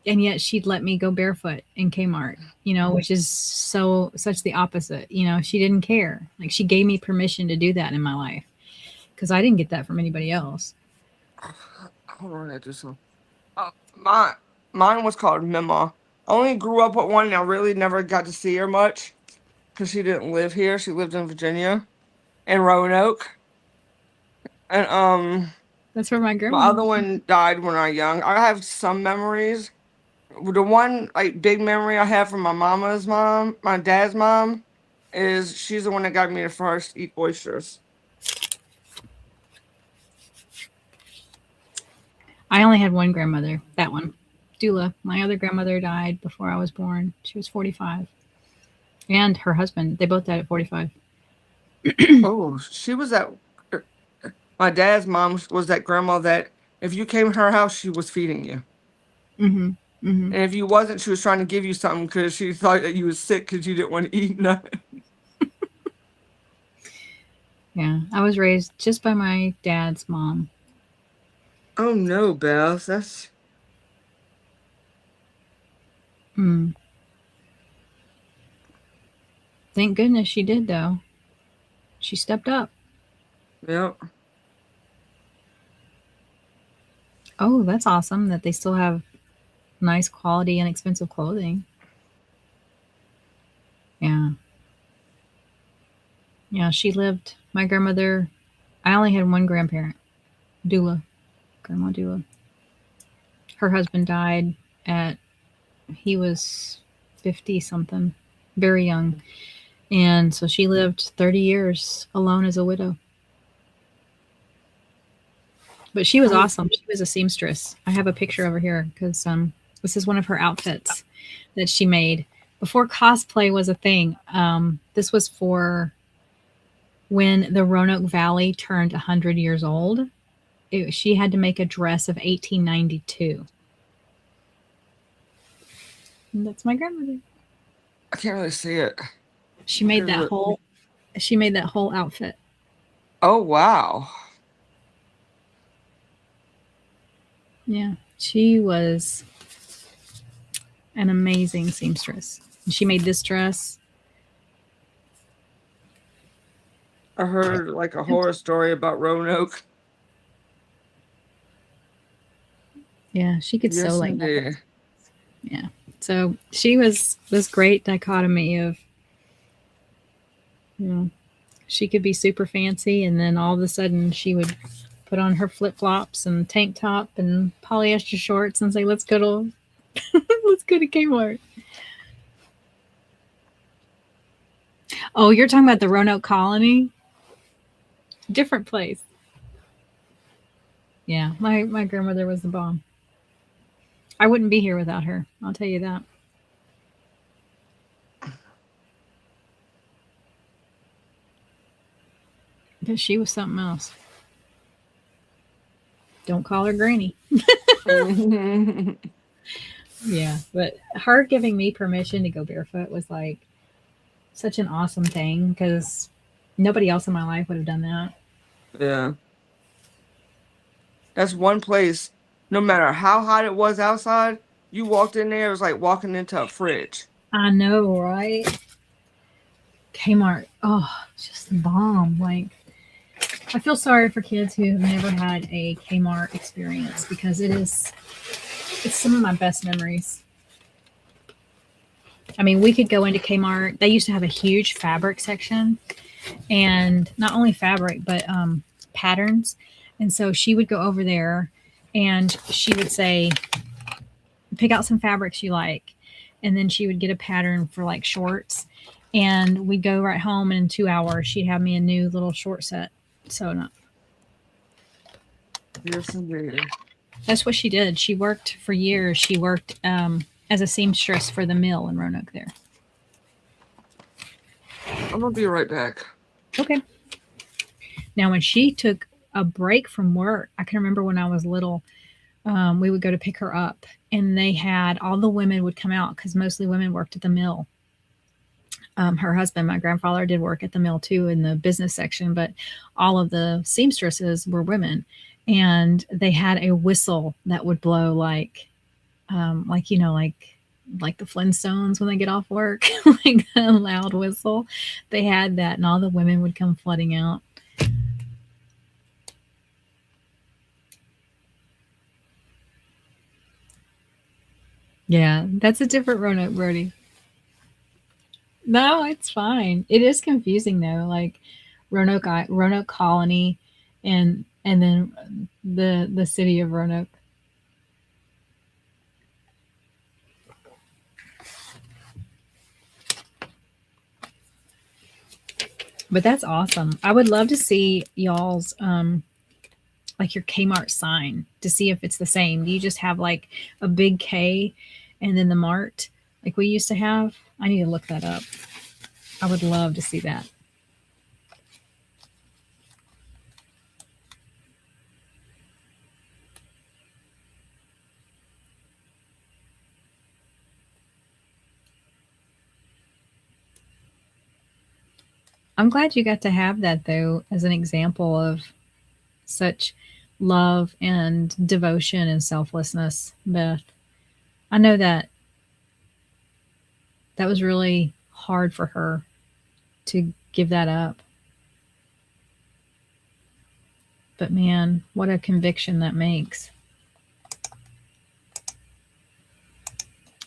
and yet she'd let me go barefoot in Kmart, which is such the opposite. She didn't care. Like, she gave me permission to do that in my life because I didn't get that from anybody else. Hold on, I do some. Mine was called Mima. I only grew up with one, and I really never got to see her much because she didn't live here. She lived in Virginia, in Roanoke, and That's where my my grandma. other one died when I was young. I have some memories. The one like big memory I have from my dad's mom, is she's the one that got me to first eat oysters. I only had one grandmother. That one, Dula. My other grandmother died before I was born. She was 45, and her husband. They both died at 45. Oh, she was that. My dad's mom was that grandma that if you came to her house, she was feeding you. Mm-hmm. Mm-hmm. And if you wasn't, she was trying to give you something because she thought that you was sick because you didn't want to eat nothing. Yeah, I was raised just by my dad's mom. Oh no, Beth, that's Mm. Thank goodness she did, though. She stepped up. yep. Oh, that's awesome that they still have nice quality, inexpensive clothing. Yeah. Yeah, she lived. My grandmother, I only had one grandparent, Dula, Grandma Dula. Her husband died he was 50 something, very young. And so she lived 30 years alone as a widow. But she was awesome. She was a seamstress. I have a picture over here because this is one of her outfits that she made before cosplay was a thing. This was for when the Roanoke Valley turned 100 years old. She had to make a dress of 1892. And that's my grandmother. I can't really see it. She made that whole outfit. Oh wow. Yeah, she was an amazing seamstress. And she made this dress. I heard like a horror story about Roanoke. Yeah, she could Yes, sew like that. indeed. Yeah. So she was this great dichotomy of, she could be super fancy, and then all of a sudden she would put on her flip flops and tank top and polyester shorts and say, "Let's go to Kmart." Oh, you're talking about the Roanoke Colony? Different place. Yeah, my grandmother was the bomb. I wouldn't be here without her. I'll tell you that. But she was something else. Don't call her Granny. Yeah, but her giving me permission to go barefoot was like such an awesome thing because nobody else in my life would have done that. Yeah. That's one place, no matter how hot it was outside, you walked in there, it was like walking into a fridge. I know, right? Kmart. Oh, it's just the bomb. Like, I feel sorry for kids who have never had a Kmart experience because it's some of my best memories. I mean, we could go into Kmart. They used to have a huge fabric section, and not only fabric, but patterns. And so she would go over there and she would say, pick out some fabrics you like. And then she would get a pattern for like shorts. And we'd go right home, and in 2 hours, she'd have me a new little short set sewn up. Yes, indeed. That's what she did. She worked for years. She worked as a seamstress for the mill in Roanoke there. I'm going to be right back. Okay. Now, when she took a break from work, I can remember when I was little, we would go to pick her up, and they had all the women would come out because mostly women worked at the mill. Her husband, my grandfather, did work at the mill too in the business section, but all of the seamstresses were women, and they had a whistle that would blow like like like the Flintstones when they get off work, like a loud whistle. They had that, and all the women would come flooding out. Yeah, that's a different Roanoke, Brody. No, it's fine. It is confusing though, like Roanoke Colony, and then the city of Roanoke. But that's awesome. I would love to see y'all's like your Kmart sign to see if it's the same. Do you just have like a big K and then the Mart like we used to have? I need to look that up. I would love to see that. I'm glad you got to have that though as an example of such love and devotion and selflessness, Beth. I know that that was really hard for her to give that up. But man, what a conviction that makes.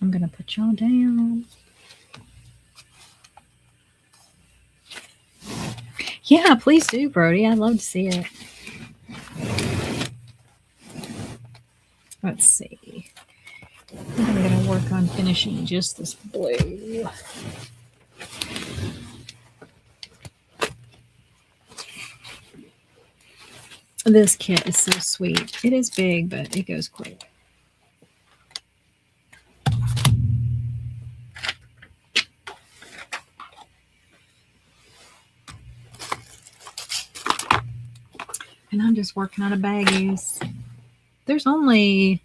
I'm going to put y'all down. Yeah, please do, Brody. I'd love to see it. Let's see. I'm going to work on finishing just this blue. This kit is so sweet. It is big, but it goes quick. And I'm just working out of baggies. There's only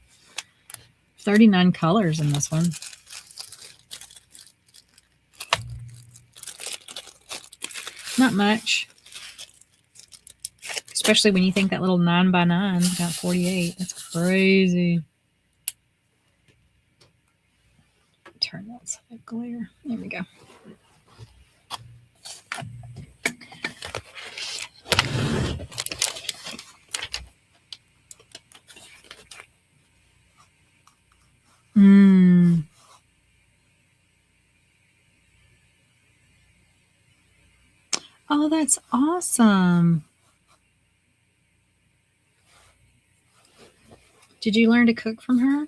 39 colors in this one. Not much. Especially when you think that little 9x9 got 48. That's crazy. Turn that so I glare. There we go. Oh, that's awesome. Did you learn to cook from her?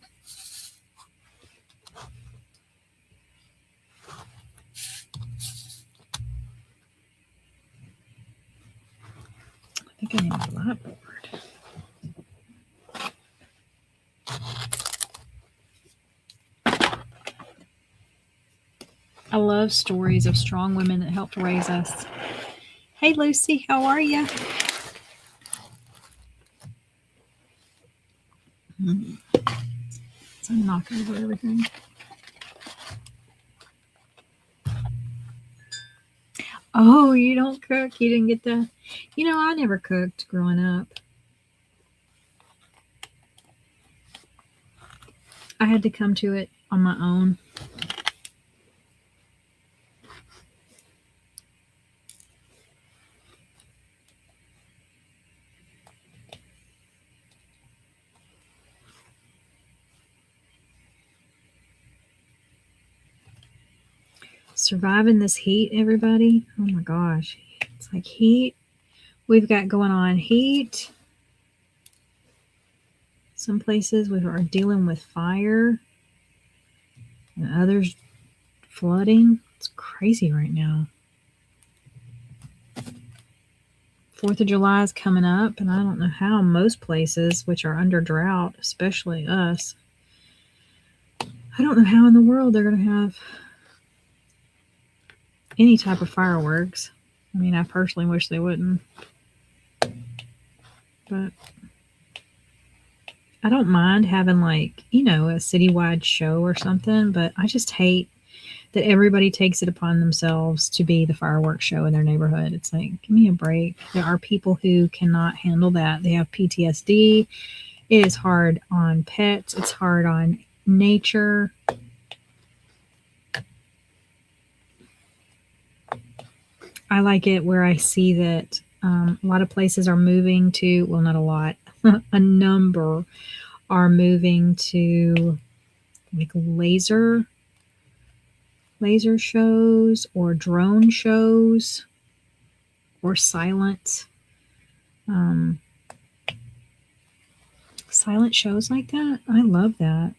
I think I need a light board. I love stories of strong women that helped raise us. Hey, Lucy, how are you? So I'm knock over everything. Oh, you don't cook? You didn't get the... You know, I never cooked growing up. I had to come to it on my own. Surviving this heat, everybody. Oh my gosh. It's like heat. We've got going on heat. Some places we are dealing with fire. And others flooding. It's crazy right now. 4th of July is coming up, and I don't know how most places, which are under drought, especially us, I don't know how in the world they're going to have any type of fireworks. I mean, I personally wish they wouldn't. But I don't mind having, like, you know, a citywide show or something, but I just hate that everybody takes it upon themselves to be the fireworks show in their neighborhood. It's like, give me a break. There are people who cannot handle that. They have PTSD. It is hard on pets. It's hard on nature. I like it where I see that a lot of places are moving to, well, not a lot, a number are moving to like laser shows or drone shows or silent shows like that. I love that.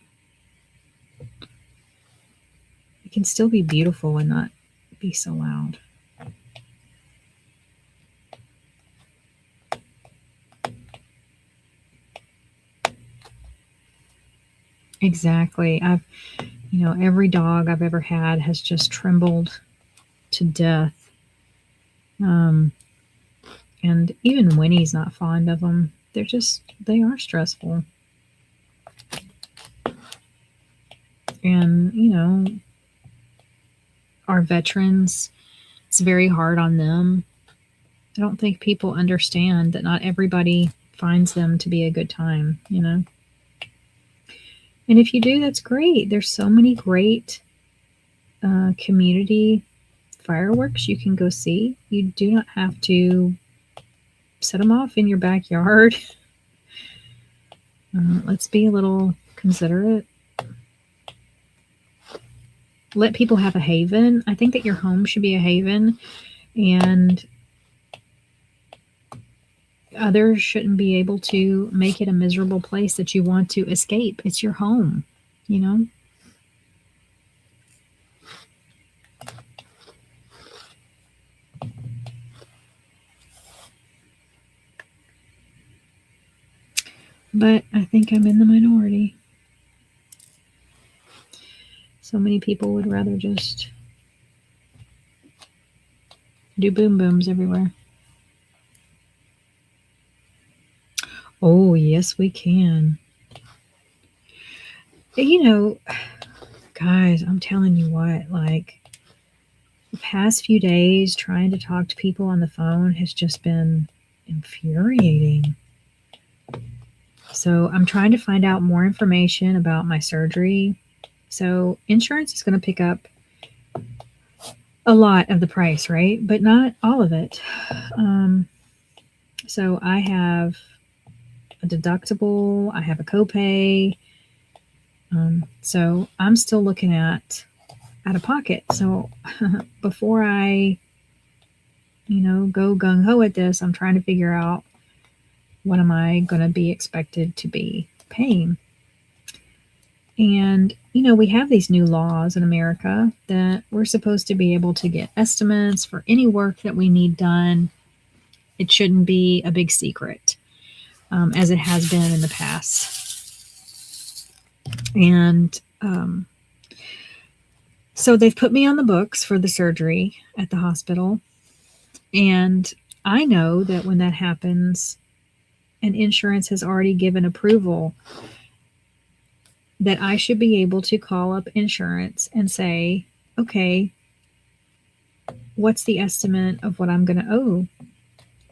It can still be beautiful and not be so loud. Exactly. Every dog I've ever had has just trembled to death. And even Winnie's not fond of them. They are stressful. And, our veterans, it's very hard on them. I don't think people understand that not everybody finds them to be a good time, And if you do, that's great. There's so many great community fireworks you can go see. You do not have to set them off in your backyard. Let's be a little considerate. Let people have a haven. I think that your home should be a haven, and others shouldn't be able to make it a miserable place that you want to escape. It's your home, But I think I'm in the minority. So many people would rather just do boom booms everywhere. Oh, yes, we can. Guys, I'm telling you what, like the past few days trying to talk to people on the phone has just been infuriating. So I'm trying to find out more information about my surgery. So insurance is going to pick up a lot of the price, right? But not all of it. So I have a deductible, I have a copay. So I'm still looking at out of pocket. So before I, go gung ho at this, I'm trying to figure out what am I going to be expected to be paying. And, we have these new laws in America that we're supposed to be able to get estimates for any work that we need done. It shouldn't be a big secret, as it has been in the past. And so they've put me on the books for the surgery at the hospital. And I know that when that happens, and insurance has already given approval, that I should be able to call up insurance and say, okay, what's the estimate of what I'm going to owe?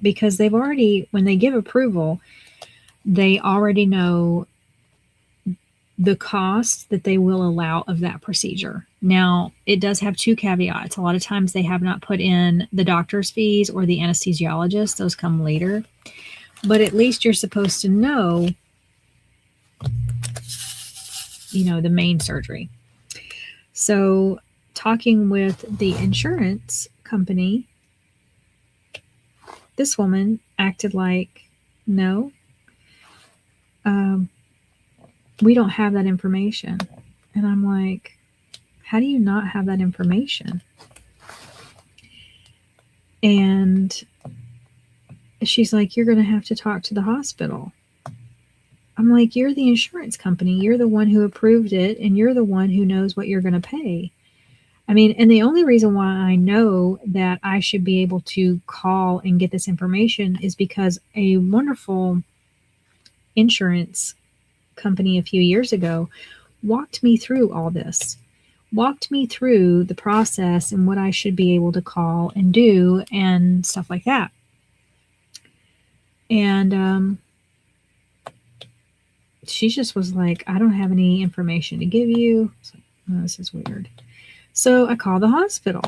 Because they've already, when they give approval, they already know the cost that they will allow of that procedure. Now, it does have two caveats. A lot of times they have not put in the doctor's fees or the anesthesiologist. Those come later. But at least you're supposed to know, the main surgery. So talking with the insurance company, this woman acted like, no, we don't have that information. And I'm like, how do you not have that information? And she's like, you're going to have to talk to the hospital. I'm like, you're the insurance company. You're the one who approved it, and you're the one who knows what you're going to pay. I mean, and the only reason why I know that I should be able to call and get this information is because a wonderful insurance company a few years ago walked me through all this, walked me through the process and what I should be able to call and do and stuff like that. And she just was like, I don't have any information to give you. So, oh, this is weird. So I called the hospital.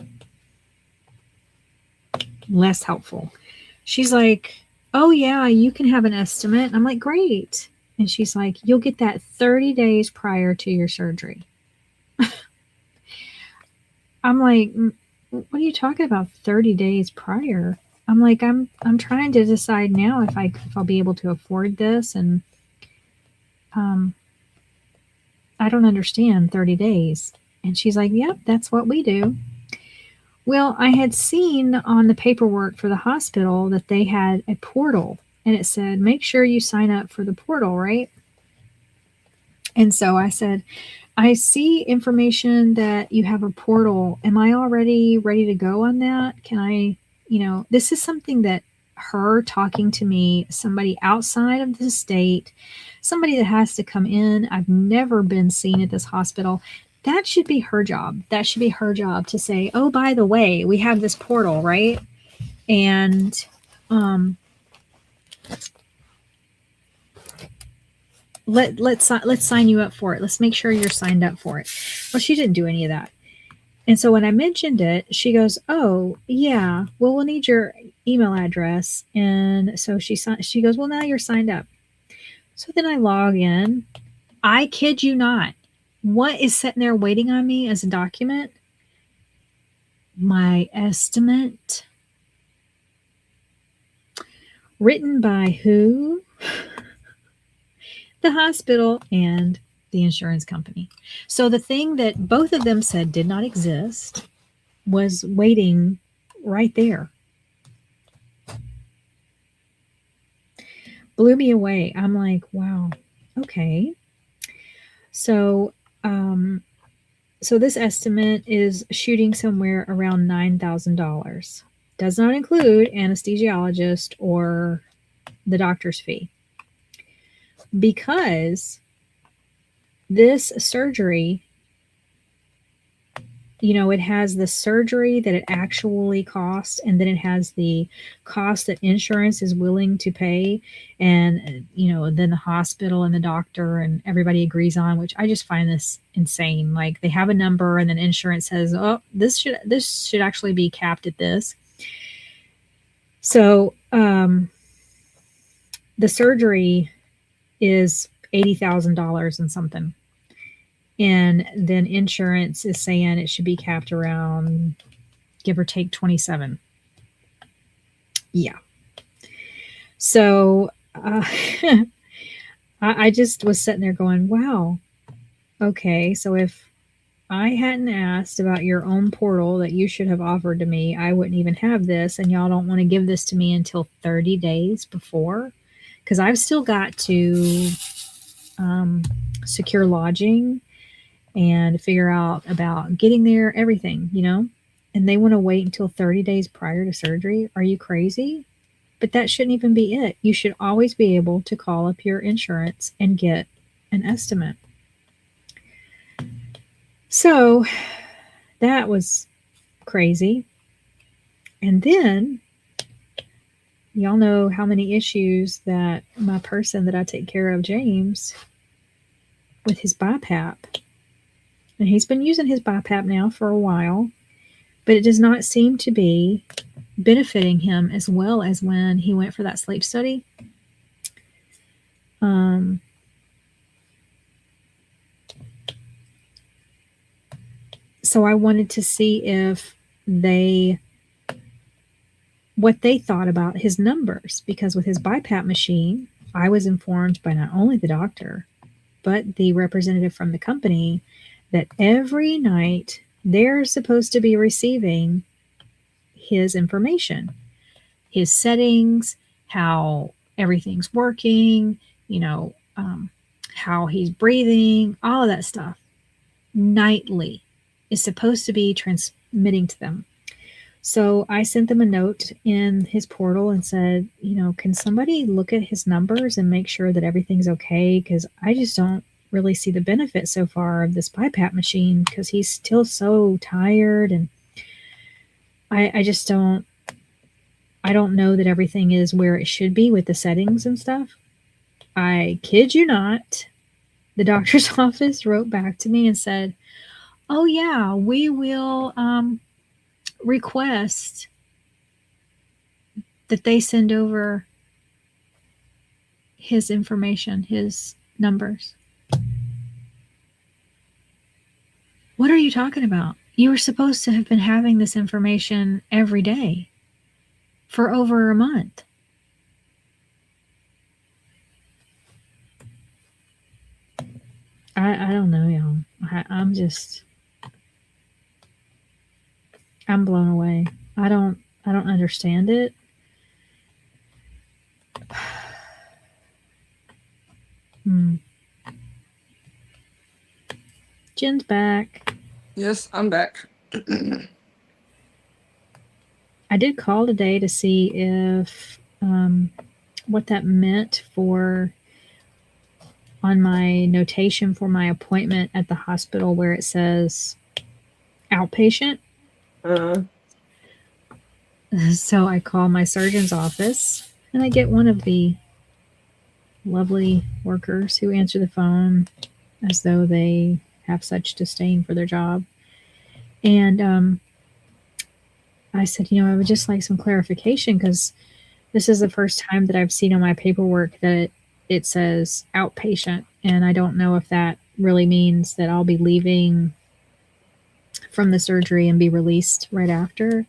Less helpful. She's like, oh yeah, you can have an estimate. I'm like, great. And she's like, you'll get that 30 days prior to your surgery. I'm like, what are you talking about 30 days prior? I'm like, I'm trying to decide now if I'll be able to afford this, and I don't understand 30 days. And she's like, yep, that's what we do. Well, I had seen on the paperwork for the hospital that they had a portal, and it said, make sure you sign up for the portal, right? And so I said, I see information that you have a portal. Am I already ready to go on that? Can I, this is something that her talking to me, somebody outside of the state, somebody that has to come in. I've never been seen at this hospital. That should be her job. That should be her job to say, oh, by the way, we have this portal, right? And let's sign you up for it. Let's make sure you're signed up for it. Well, she didn't do any of that. And so when I mentioned it, she goes, oh, yeah, well, we'll need your email address. And so she goes, well, now you're signed up. So then I log in. I kid you not. What is sitting there waiting on me as a document? My estimate. Written by who? The hospital and the insurance company. So the thing that both of them said did not exist was waiting right there. Blew me away. I'm like, wow, okay. So this estimate is shooting somewhere around $9,000. Does not include anesthesiologist or the doctor's fee. Because this surgery, it has the surgery that it actually costs, and then it has the cost that insurance is willing to pay, and then the hospital and the doctor and everybody agrees on, which I just find this insane. Like, they have a number, and then insurance says, oh, this should actually be capped at this. So the surgery is $80,000 and something. And then insurance is saying it should be capped around, give or take, 27. Yeah. So I just was sitting there going, wow, okay. So if I hadn't asked about your own portal that you should have offered to me, I wouldn't even have this. And y'all don't want to give this to me until 30 days before, because I've still got to secure lodging and figure out about getting there, everything, and they want to wait until 30 days prior to surgery. Are you crazy? But that shouldn't even be it. You should always be able to call up your insurance and get an estimate. So that was crazy. And then y'all know how many issues that my person that I take care of, James, with his BiPAP. And he's been using his BiPAP now for a while, but it does not seem to be benefiting him as well as when he went for that sleep study. So I wanted to see if what they thought about his numbers, because with his BiPAP machine, I was informed by not only the doctor, but the representative from the company that every night they're supposed to be receiving his information, his settings, how everything's working, how he's breathing, all of that stuff nightly is supposed to be transmitting to them. So I sent them a note in his portal and said, can somebody look at his numbers and make sure that everything's okay? Because I just don't really see the benefit so far of this BiPAP machine, because he's still so tired, and I don't know that everything is where it should be with the settings and stuff. I kid you not, the doctor's office wrote back to me and said, "Oh yeah, we will request that they send over his information, his numbers." What are you talking about? You were supposed to have been having this information every day for over a month. I don't know, y'all. I'm blown away. I don't understand it. Jen's back. Yes, I'm back. I did call today to see if what that meant for on my notation for my appointment at the hospital where it says outpatient. So I call my surgeon's office and I get one of the lovely workers who answer the phone as though they have such disdain for their job. And I said, I would just like some clarification because this is the first time that I've seen on my paperwork that it says outpatient. And I don't know if that really means that I'll be leaving from the surgery and be released right after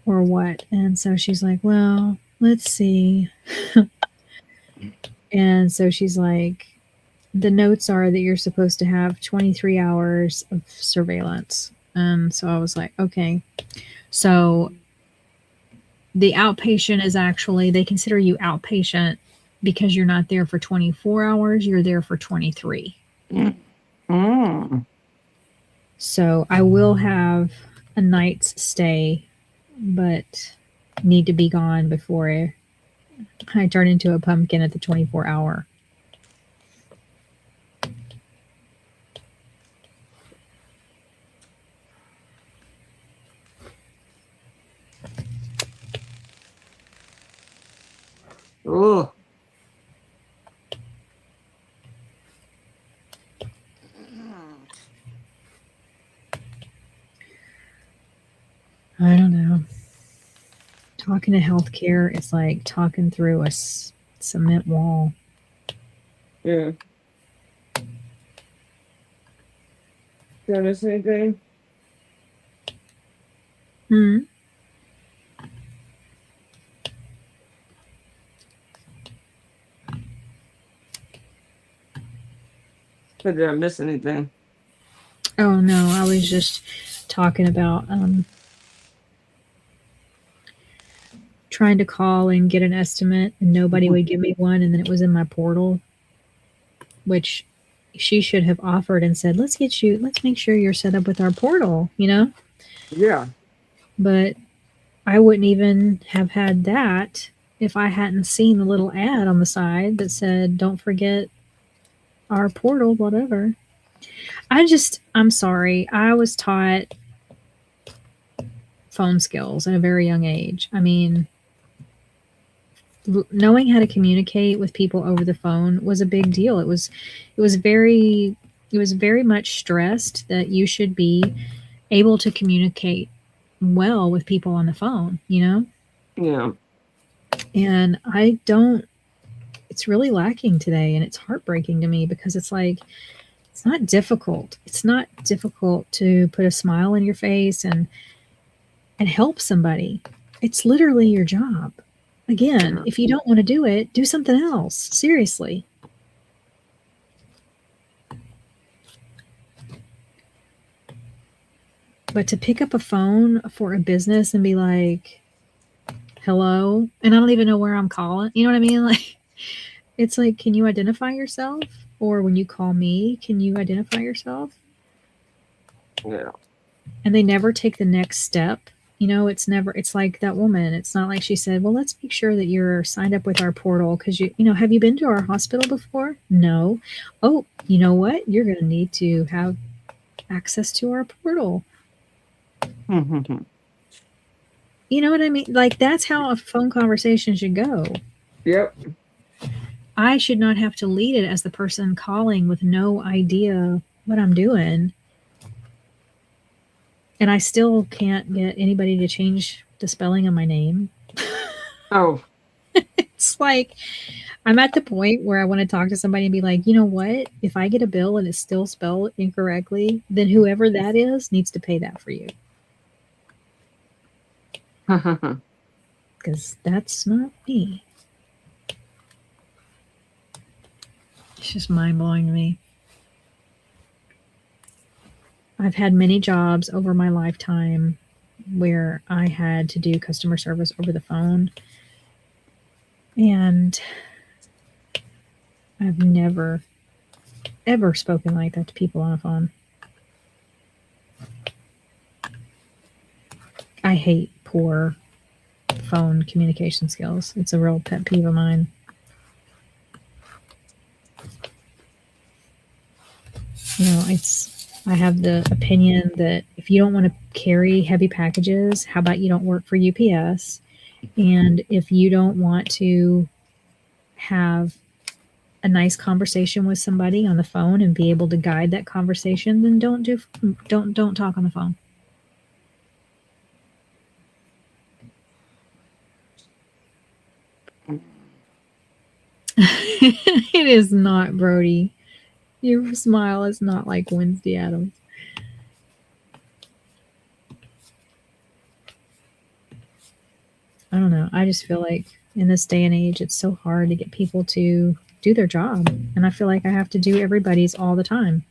or what. And so she's like, well, let's see. And so she's like, the notes are that you're supposed to have 23 hours of surveillance. And so I was like, okay. So the outpatient is actually, they consider you outpatient because you're not there for 24 hours, you're there for 23. So I will have a night's stay, but need to be gone before I turn into a pumpkin at the 24-hour. Oh. I don't know. Talking to healthcare is like talking through a cement wall. Yeah. Did I miss anything? Did I miss anything? Oh no, I was just talking about trying to call and get an estimate and nobody would give me one, and then it was in my portal, which she should have offered and said, let's make sure you're set up with our portal, Yeah. But I wouldn't even have had that if I hadn't seen the little ad on the side that said, don't forget our portal, whatever. I'm sorry. I was taught phone skills at a very young age. I mean, knowing how to communicate with people over the phone was a big deal. It was very much stressed that you should be able to communicate well with people on the phone, Yeah. And it's really lacking today, and it's heartbreaking to me because it's like, it's not difficult. It's not difficult to put a smile on your face and help somebody. It's literally your job. Again, if you don't want to do it, do something else. Seriously. But to pick up a phone for a business and be like, hello, and I don't even know where I'm calling. You know what I mean? Like, it's like, can you identify yourself? Or when you call me, can you identify yourself? Yeah. And they never take the next step. It's like that woman. It's not like she said, well, let's make sure that you're signed up with our portal because have you been to our hospital before? No. Oh, you know what? You're going to need to have access to our portal. You know what I mean? Like, that's how a phone conversation should go. Yep. I should not have to lead it as the person calling with no idea what I'm doing. And I still can't get anybody to change the spelling of my name. Oh. It's like I'm at the point where I want to talk to somebody and be like, you know what? If I get a bill and it's still spelled incorrectly, then whoever that is needs to pay that for you. Because that's not me. It's just mind-blowing to me. I've had many jobs over my lifetime where I had to do customer service over the phone. And I've never, ever spoken like that to people on the phone. I hate poor phone communication skills. It's a real pet peeve of mine. You know, I have the opinion that if you don't want to carry heavy packages, how about you don't work for UPS? And if you don't want to have a nice conversation with somebody on the phone and be able to guide that conversation, then don't talk on the phone. It is not, Brody. Your smile is not like Wednesday Addams. I don't know. I just feel like in this day and age, it's so hard to get people to do their job. And I feel like I have to do everybody's all the time.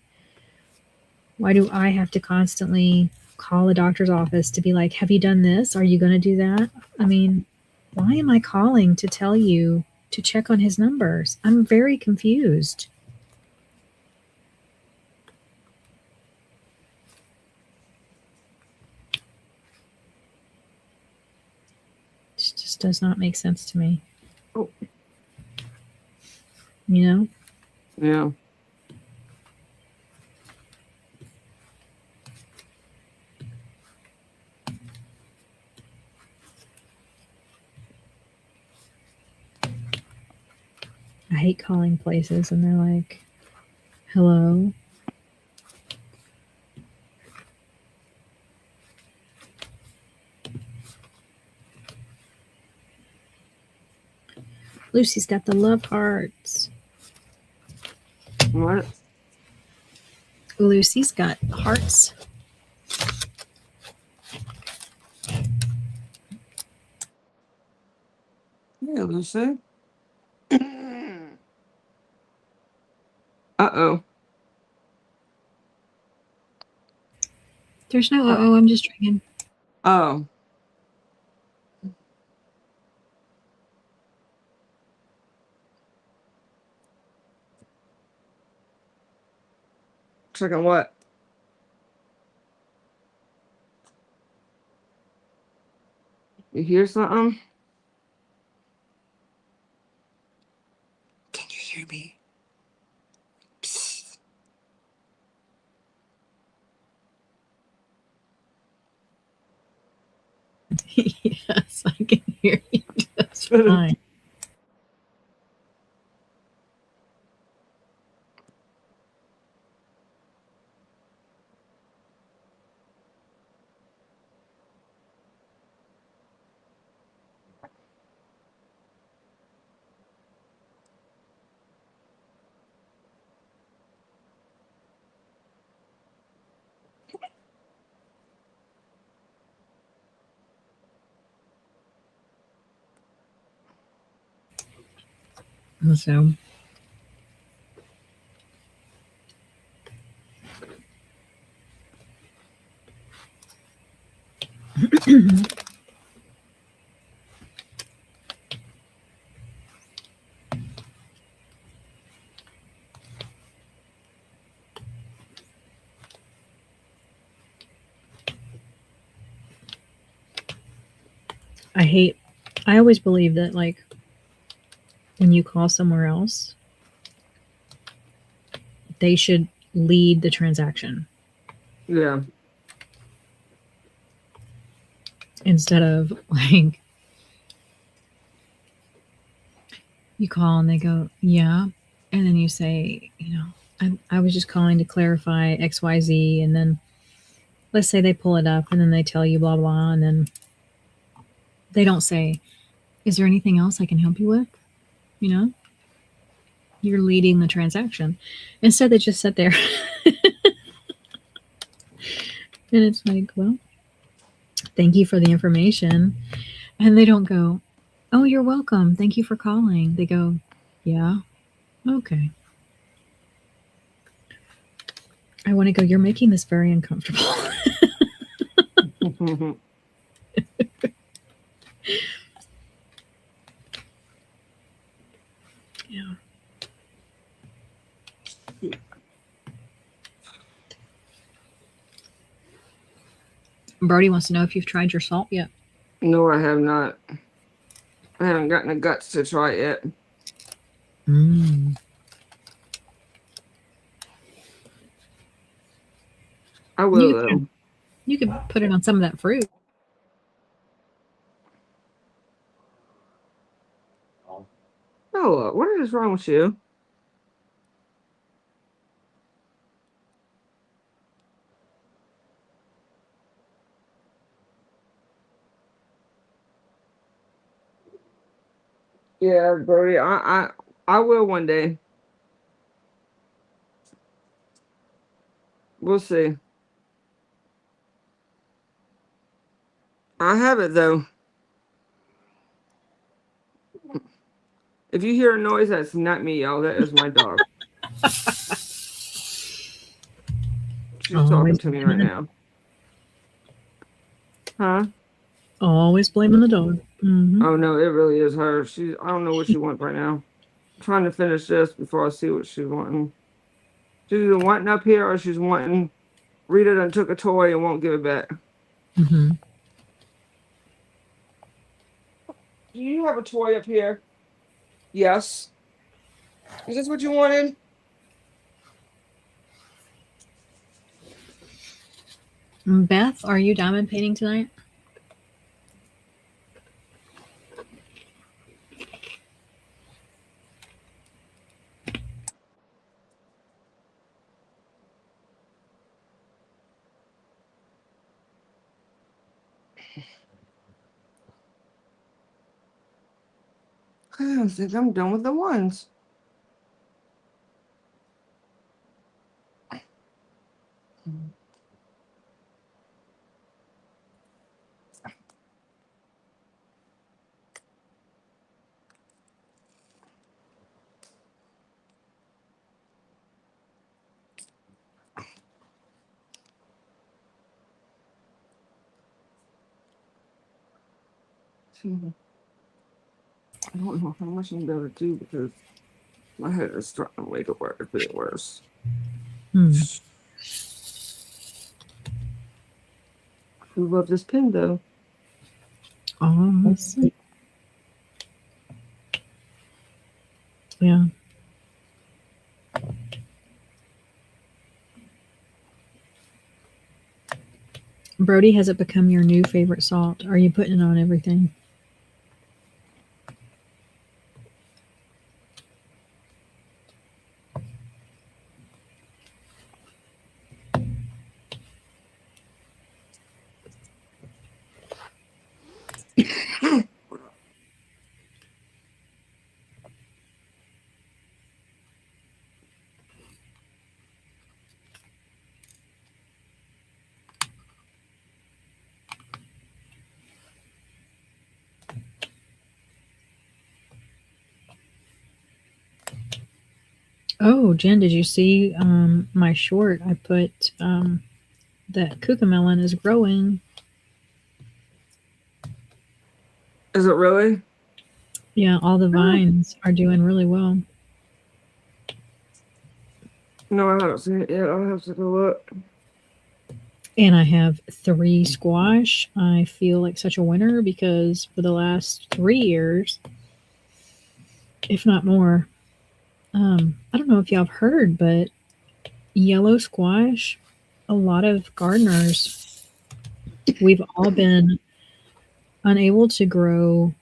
Why do I have to constantly call a doctor's office to be like, have you done this? Are you going to do that? I mean, why am I calling to tell you to check on his numbers? I'm very confused. It just does not make sense to me. Oh. You know? Yeah. I hate calling places and they're like, hello? Lucy's got the love hearts. What? Lucy's got hearts. Yeah, Lucy. Uh-oh. There's no uh-oh, I'm just drinking. Oh. Checking what? You hear something? Can you hear me? Psst. Yes, I can hear you just fine. So I always believe that, like, when you call somewhere else, they should lead the transaction. Yeah. Instead of, like, You call and they go, yeah. And then you say, I was just calling to clarify XYZ. And then let's say they pull it up and then they tell you blah, blah. And then they don't say, is there anything else I can help you with? You're leading the transaction. Instead, they just sit there. And it's like, well, thank you for the information. And they don't go, oh, you're welcome. Thank you for calling. They go, yeah, okay. I want to go, you're making this very uncomfortable. Yeah. Brody wants to know if you've tried your salt yet. No, I have not. I haven't gotten the guts to try it yet. I will, though. You could put it on some of that fruit. Oh, what is wrong with you? Yeah, Brody, I will one day. We'll see. I have it, though. If you hear a noise, that's not me, y'all. That is my dog. She's talking to me right now. Huh? Always blaming the dog. Mm-hmm. Oh, no, it really is her. I don't know what she wants right now. I'm trying to finish this before I see what she's wanting. She's either wanting up here or she's wanting Rita done took a toy and won't give it back. Mm-hmm. Do you have a toy up here? Yes. Is this what you wanted? Beth, are you diamond painting tonight? I don't think I'm done with the ones. I don't know how much I'm going to do because my head is starting to make it worse. A bit worse. I love this pin though. Oh, let's see. Yeah. Brody, has it become your new favorite salt? Are you putting it on everything? Oh, Jen, did you see my short? I put that cucamelon is growing. Is it really? Yeah, all the vines are doing really well. No, I haven't seen it yet. I'll have to go look. And I have 3 squash. I feel like such a winner because for the last 3 years, if not more, I don't know if y'all have heard, but yellow squash, a lot of gardeners, we've all been unable to grow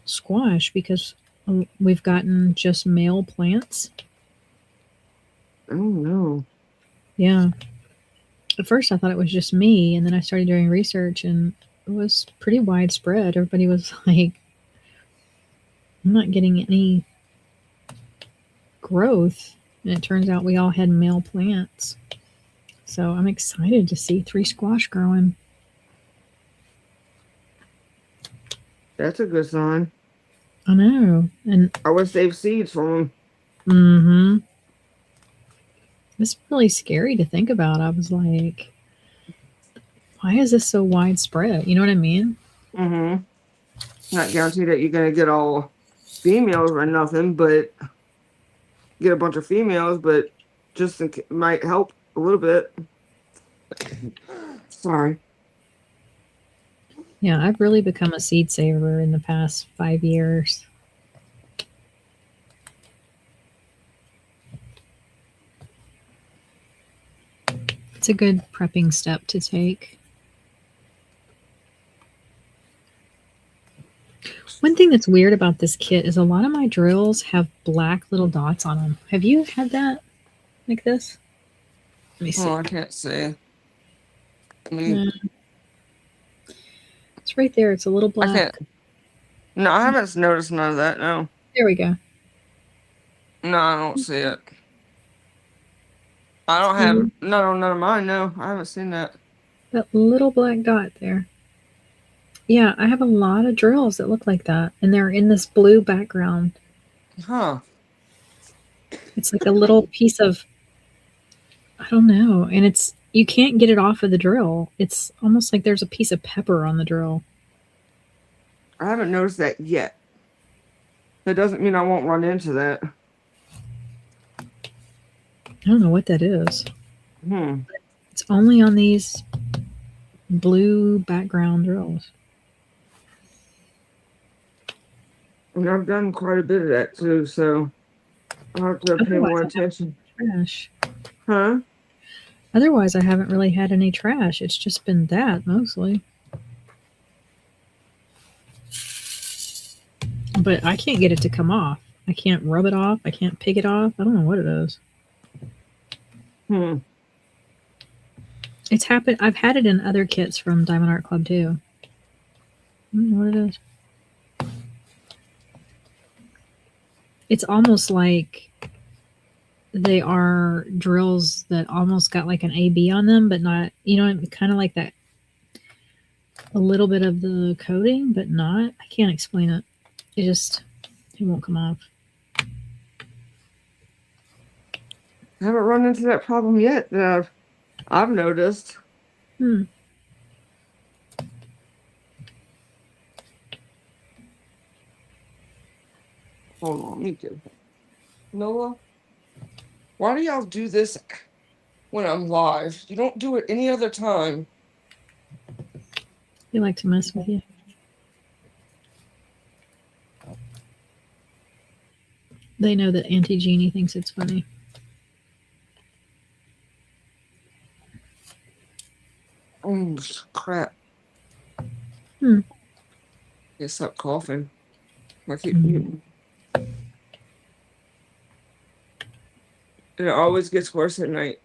squash because We've gotten just male plants. Oh no. Yeah. At first, I thought it was just me, and then I started doing research, and it was pretty widespread. Everybody was like, I'm not getting any growth. And it turns out we all had male plants. So I'm excited to see 3 squash growing. That's a good sign. I know. And I would save seeds from them. mm-hmm. It's really scary to think about. I was like, why is this so widespread? You know what I mean? Mm-hmm. Not guaranteed that you're gonna get all females or nothing, but get a bunch of females, but just might help a little bit. Sorry. Yeah, I've really become a seed saver in the past 5 years. It's a good prepping step to take. One thing that's weird about this kit is a lot of my drills have black little dots on them. Have you had that like this? Let me see. Oh, I can't see. I mean, it's right there. It's a little black. I can't. No, I haven't noticed none of that. No. There we go. No, I don't see it. I don't have none of mine. No, I haven't seen that. That little black dot there. Yeah, I have a lot of drills that look like that, and they're in this blue background. Huh. It's like a little piece of, I don't know, and it's, you can't get it off of the drill. It's almost like there's a piece of pepper on the drill. I haven't noticed that yet. That doesn't mean I won't run into that. I don't know what that is. Hmm. It's only on these blue background drills. And I've done quite a bit of that too, so I'll have to pay more attention. Trash. Huh? Otherwise, I haven't really had any trash. It's just been that mostly. But I can't get it to come off. I can't rub it off. I can't pick it off. I don't know what it is. Hmm. It's happened. I've had it in other kits from Diamond Art Club too. I don't know what it is. It's almost like they are drills that almost got like an AB on them, but not, you know, kind of like that, a little bit of the coating, but not. I can't explain it. It won't come off. I haven't run into that problem yet that I've noticed. Hmm. Hold on, me too. Noah, why do y'all do this when I'm live? You don't do it any other time. They like to mess with you. They know that Auntie Jeannie thinks it's funny. Crap. Hmm. Yeah, stop coughing. I keep muting. And it always gets worse at night.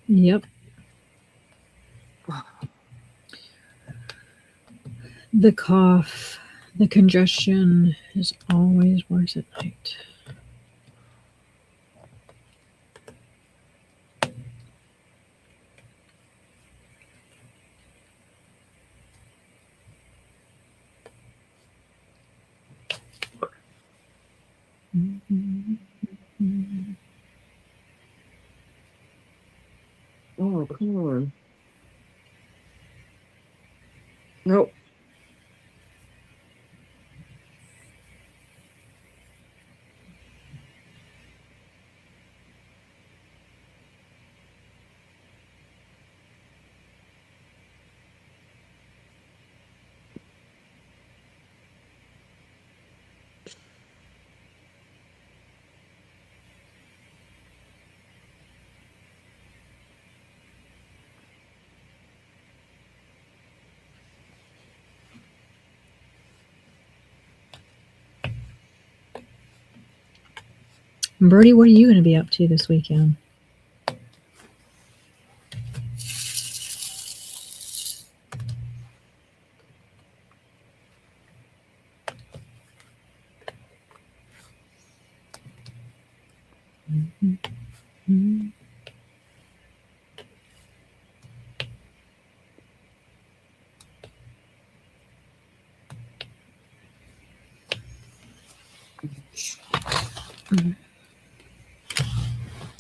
Yep. The cough, the congestion is always worse at night. Oh, come on. Nope. Birdie, what are you going to be up to this weekend?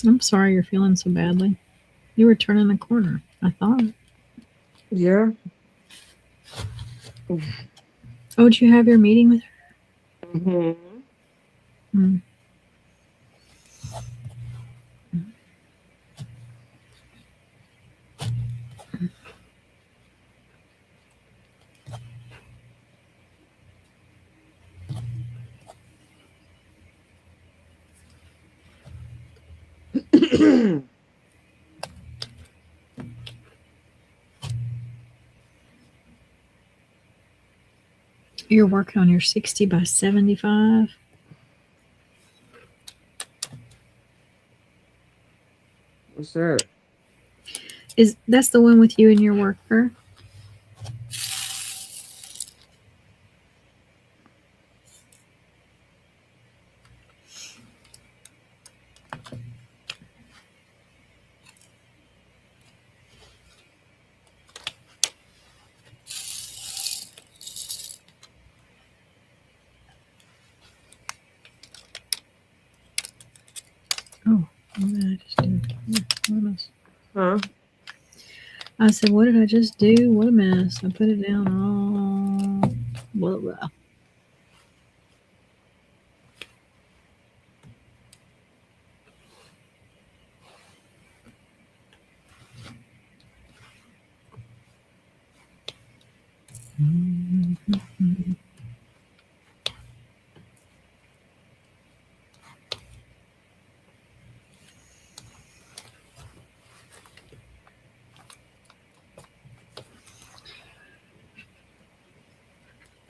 I'm sorry you're feeling so badly. You were turning a corner, I thought. Yeah. Oh, did you have your meeting with her? Mm-hmm. You're working on your 60 by 75. What's that? That's the one with you and your worker? Oh, what did I just do? What a mess. Huh? I said, what did I just do? What a mess. I put it down all blah, blah.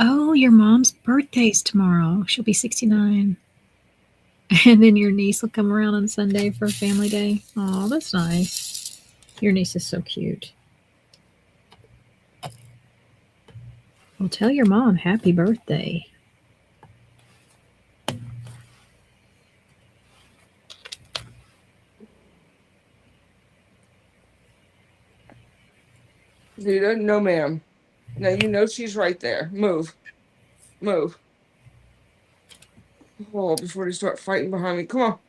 Oh, your mom's birthday's tomorrow. She'll be 69. And then your niece will come around on Sunday for family day. Oh, that's nice. Your niece is so cute. Well, tell your mom happy birthday. Dude, no, ma'am. Now you know she's right there. Move. Move. Oh, before they start fighting behind me. Come on.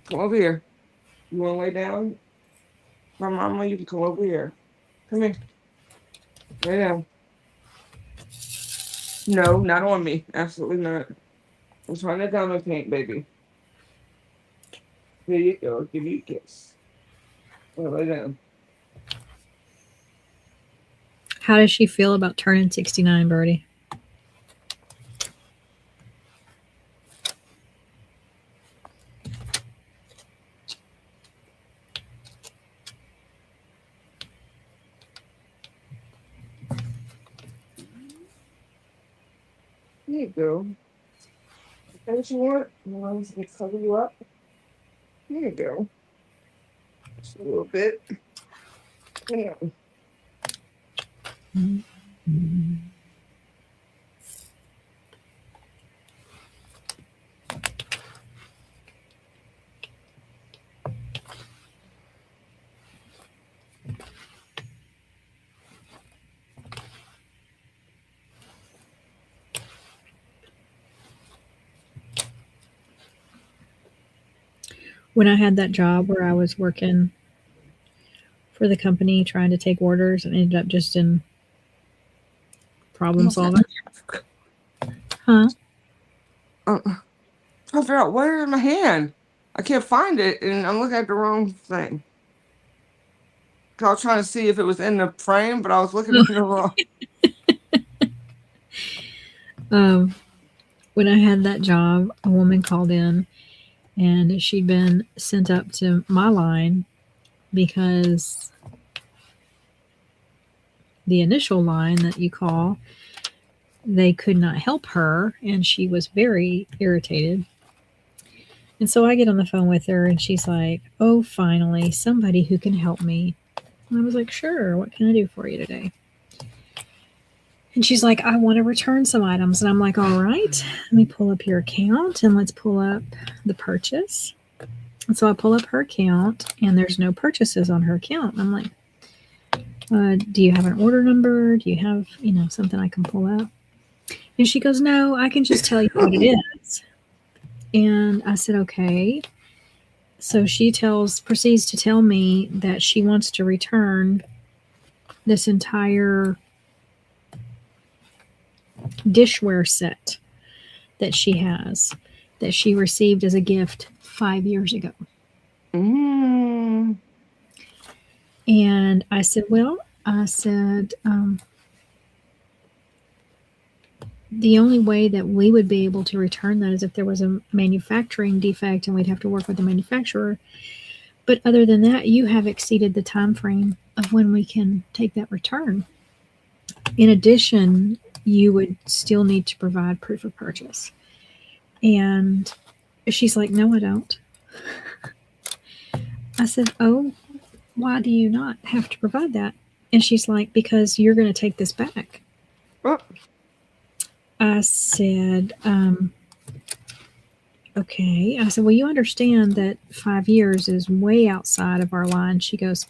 Come over here. You want to lay down? My mama, you can come over here. Come here. Lay down. No, not on me. Absolutely not. I'm trying to down my paint, baby. Here you go. Give you a kiss. Oh, lay down. How does she feel about turning 69, Birdie? Here you go. Is that what you want? You want me to cover you up? Here you go. Just a little bit. Hang on. When I had that job where I was working for the company trying to take orders and ended up just in problem solving. Huh? Trying to figure out where's my hand. I can't find it, and I'm looking at the wrong thing. 'Cause I was trying to see if it was in the frame, but I was looking at the wrong. When I had that job, a woman called in and she'd been sent up to my line because the initial line that you call, they could not help her and she was very irritated. And so I get on the phone with her and she's like, oh, finally, somebody who can help me. And I was like, sure, what can I do for you today? And she's like, I want to return some items. And I'm like, all right, let me pull up your account and let's pull up the purchase. And so I pull up her account and there's no purchases on her account. And I'm like, do you have an order number? Do you have, something I can pull up? And she goes, no, I can just tell you what it is. And I said, okay. So she proceeds to tell me that she wants to return this entire dishware set that she has, that she received as a gift 5 years ago. Mm. And I said, the only way that we would be able to return that is if there was a manufacturing defect and we'd have to work with the manufacturer. But other than that, you have exceeded the time frame of when we can take that return. In addition, you would still need to provide proof of purchase. And she's like, no, I don't. I said, oh, why do you not have to provide that? And she's like, because you're going to take this back. Oh. I said, okay. I said, well, you understand that 5 years is way outside of our line. She goes,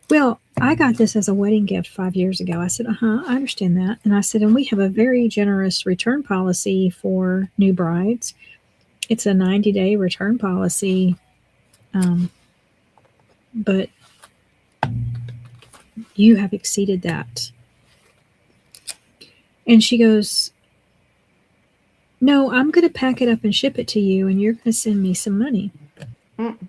well, I got this as a wedding gift 5 years ago. I said, I understand that. And I said, and we have a very generous return policy for new brides. It's a 90-day return policy. But you have exceeded that. And she goes, no, I'm going to pack it up and ship it to you, and you're going to send me some money. Mm.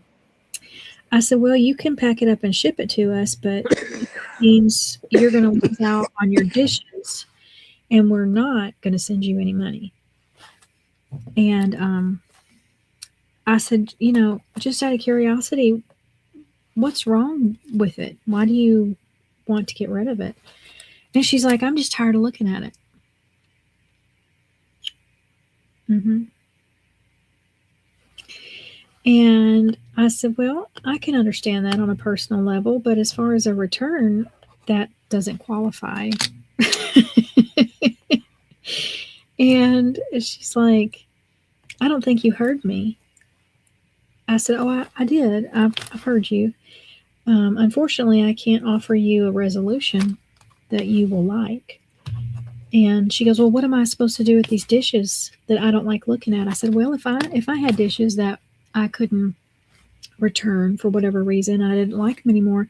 I said, well, you can pack it up and ship it to us, but it means you're going to lose out on your dishes, and we're not going to send you any money. And I said, just out of curiosity, what's wrong with it? Why do you want to get rid of it? And she's like, I'm just tired of looking at it. Mm-hmm. And I said, well, I can understand that on a personal level, but as far as a return, that doesn't qualify. And she's like, I don't think you heard me. I said, oh, I did. I've heard you. Unfortunately, I can't offer you a resolution that you will like. And she goes, well, what am I supposed to do with these dishes that I don't like looking at? I said, well, if I had dishes that I couldn't return for whatever reason, I didn't like them anymore,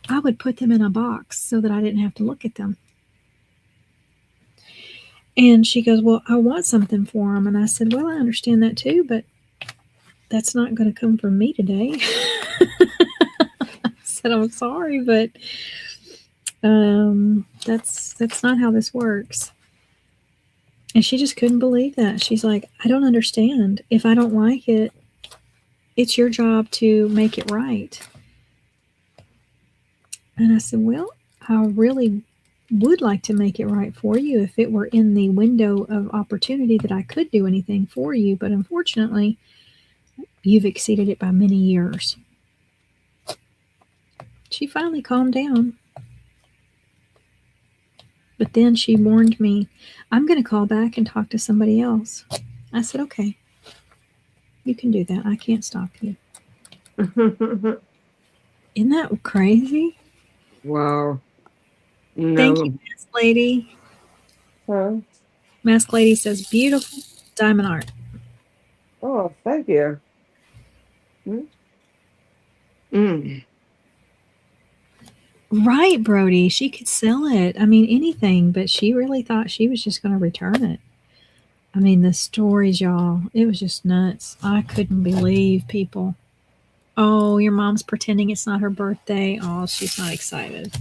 I would put them in a box so that I didn't have to look at them. And she goes, well, I want something for them. And I said, well, I understand that too, but that's not going to come from me today. I said, I'm sorry, but that's not how this works. And she just couldn't believe that. She's like, I don't understand. If I don't like it, it's your job to make it right. And I said, well, I really would like to make it right for you if it were in the window of opportunity that I could do anything for you. But unfortunately, you've exceeded it by many years. She finally calmed down. But then she warned me, I'm going to call back and talk to somebody else. I said, okay, you can do that. I can't stop you. Isn't that crazy? Wow. No. Thank you, Mask Lady. Huh? Mask Lady says, beautiful diamond art. Oh, thank you. Mm. Right, Brody. She could sell it. I mean, anything, but she really thought she was just going to return it. I mean, the stories, y'all, it was just nuts. I couldn't believe people. Oh, your mom's pretending it's not her birthday. Oh, she's not excited.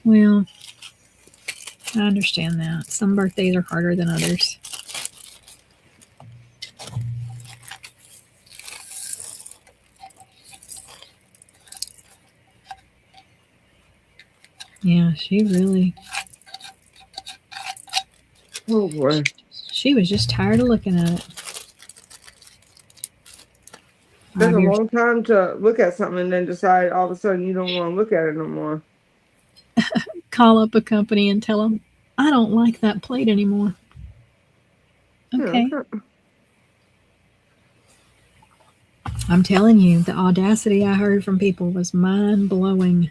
Well, I understand that. Some birthdays are harder than others. Yeah, she really... Oh, boy. She was just tired of looking at it. That's a 5 years. long time to look at something and then decide all of a sudden you don't want to look at it no more. Call up a company and tell them, I don't like that plate anymore. Okay. Yeah. I'm telling you, the audacity I heard from people was mind blowing.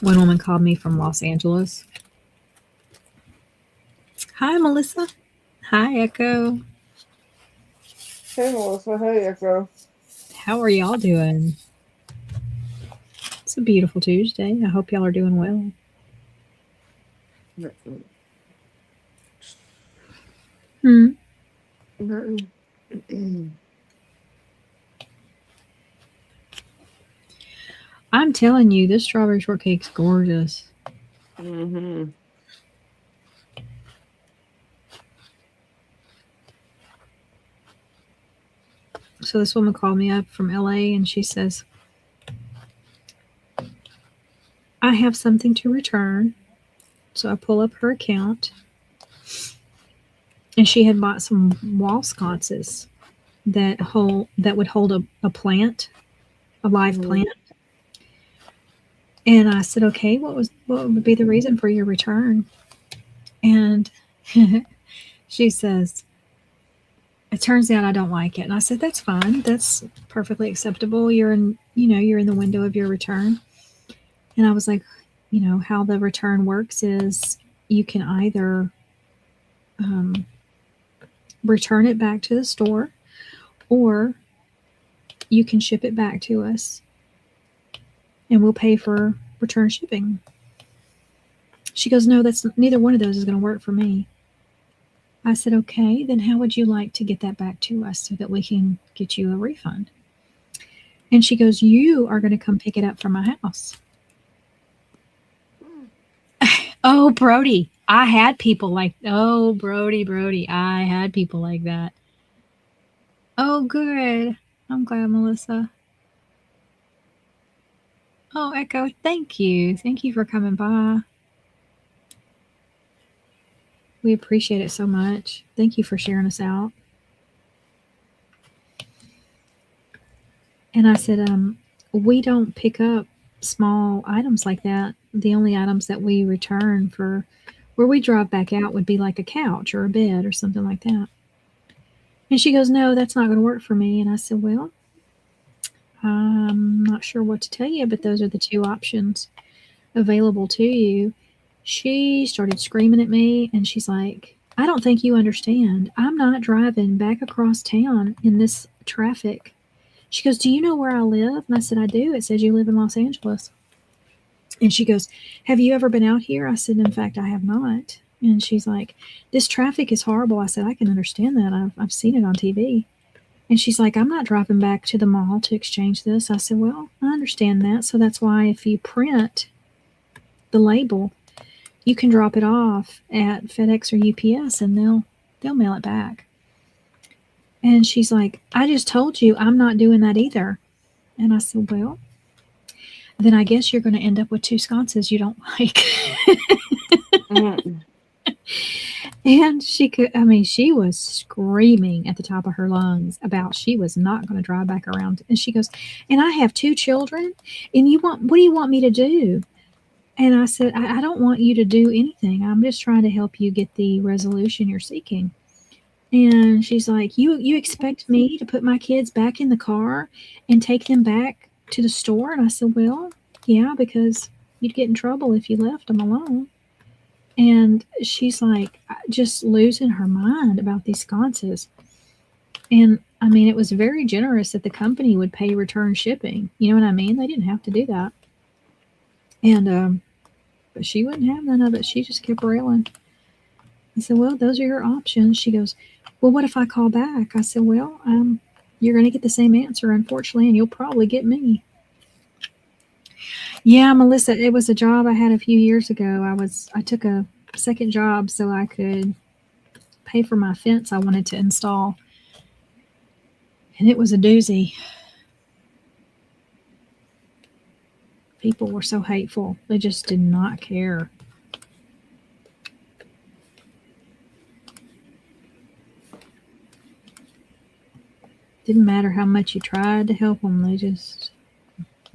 One woman called me from Los Angeles. Hi, Melissa. Hi, Echo. Hey, Melissa. Hey, Echo. How are y'all doing? It's a beautiful Tuesday. I hope y'all are doing well. I'm telling you, this strawberry shortcake's gorgeous. Mm-hmm. So this woman called me up from LA and she says, I have something to return. So I pull up her account and she had bought some wall sconces that would hold a plant, a live plant. And I said, okay, what would be the reason for your return? And she says, it turns out I don't like it. And I said, that's fine. That's perfectly acceptable. You're in the window of your return. And I was like, how the return works is you can either return it back to the store or you can ship it back to us and we'll pay for return shipping. She goes, no, that's neither one of those is going to work for me. I said, okay, then how would you like to get that back to us so that we can get you a refund? And she goes, you are going to come pick it up from my house. Oh, Brody, I had people like, Brody, I had people like that. Oh, good. I'm glad, Melissa. Oh, Echo, thank you. Thank you for coming by. We appreciate it so much. Thank you for sharing us out. And I said, we don't pick up small items like that. The only items that we return for where we drive back out would be like a couch or a bed or something like that. And she goes, no, that's not going to work for me. And I said, well, I'm not sure what to tell you, but those are the two options available to you. She started screaming at me and she's like, I don't think you understand. I'm not driving back across town in this traffic. She goes, do you know where I live? And I said, I do. It says you live in Los Angeles. And she goes, have you ever been out here? I said, in fact, I have not. And she's like, this traffic is horrible. I said, I can understand that. I've seen it on TV. And she's like, I'm not driving back to the mall to exchange this. I said, well, I understand that. So that's why if you print the label, you can drop it off at FedEx or UPS and they'll mail it back. And she's like, I just told you I'm not doing that either. And I said, well, then I guess you're going to end up with two sconces you don't like. And she was screaming at the top of her lungs about she was not going to drive back around. And she goes, and I have 2 children and what do you want me to do? And I said, I don't want you to do anything. I'm just trying to help you get the resolution you're seeking. And she's like, you expect me to put my kids back in the car and take them back to the store? And I said, well, yeah, because you'd get in trouble if you left them alone. And she's like, just losing her mind about these sconces. And I mean, it was very generous that the company would pay return shipping. You know what I mean? They didn't have to do that. And, but she wouldn't have none of it. She just kept railing. I said, well, those are your options. She goes, well, what if I call back? I said, well, you're going to get the same answer, unfortunately, and you'll probably get me. Yeah, Melissa, it was a job I had a few years ago. I took a second job so I could pay for my fence I wanted to install. And it was a doozy. People were so hateful. They just did not care. Didn't matter how much you tried to help them. They just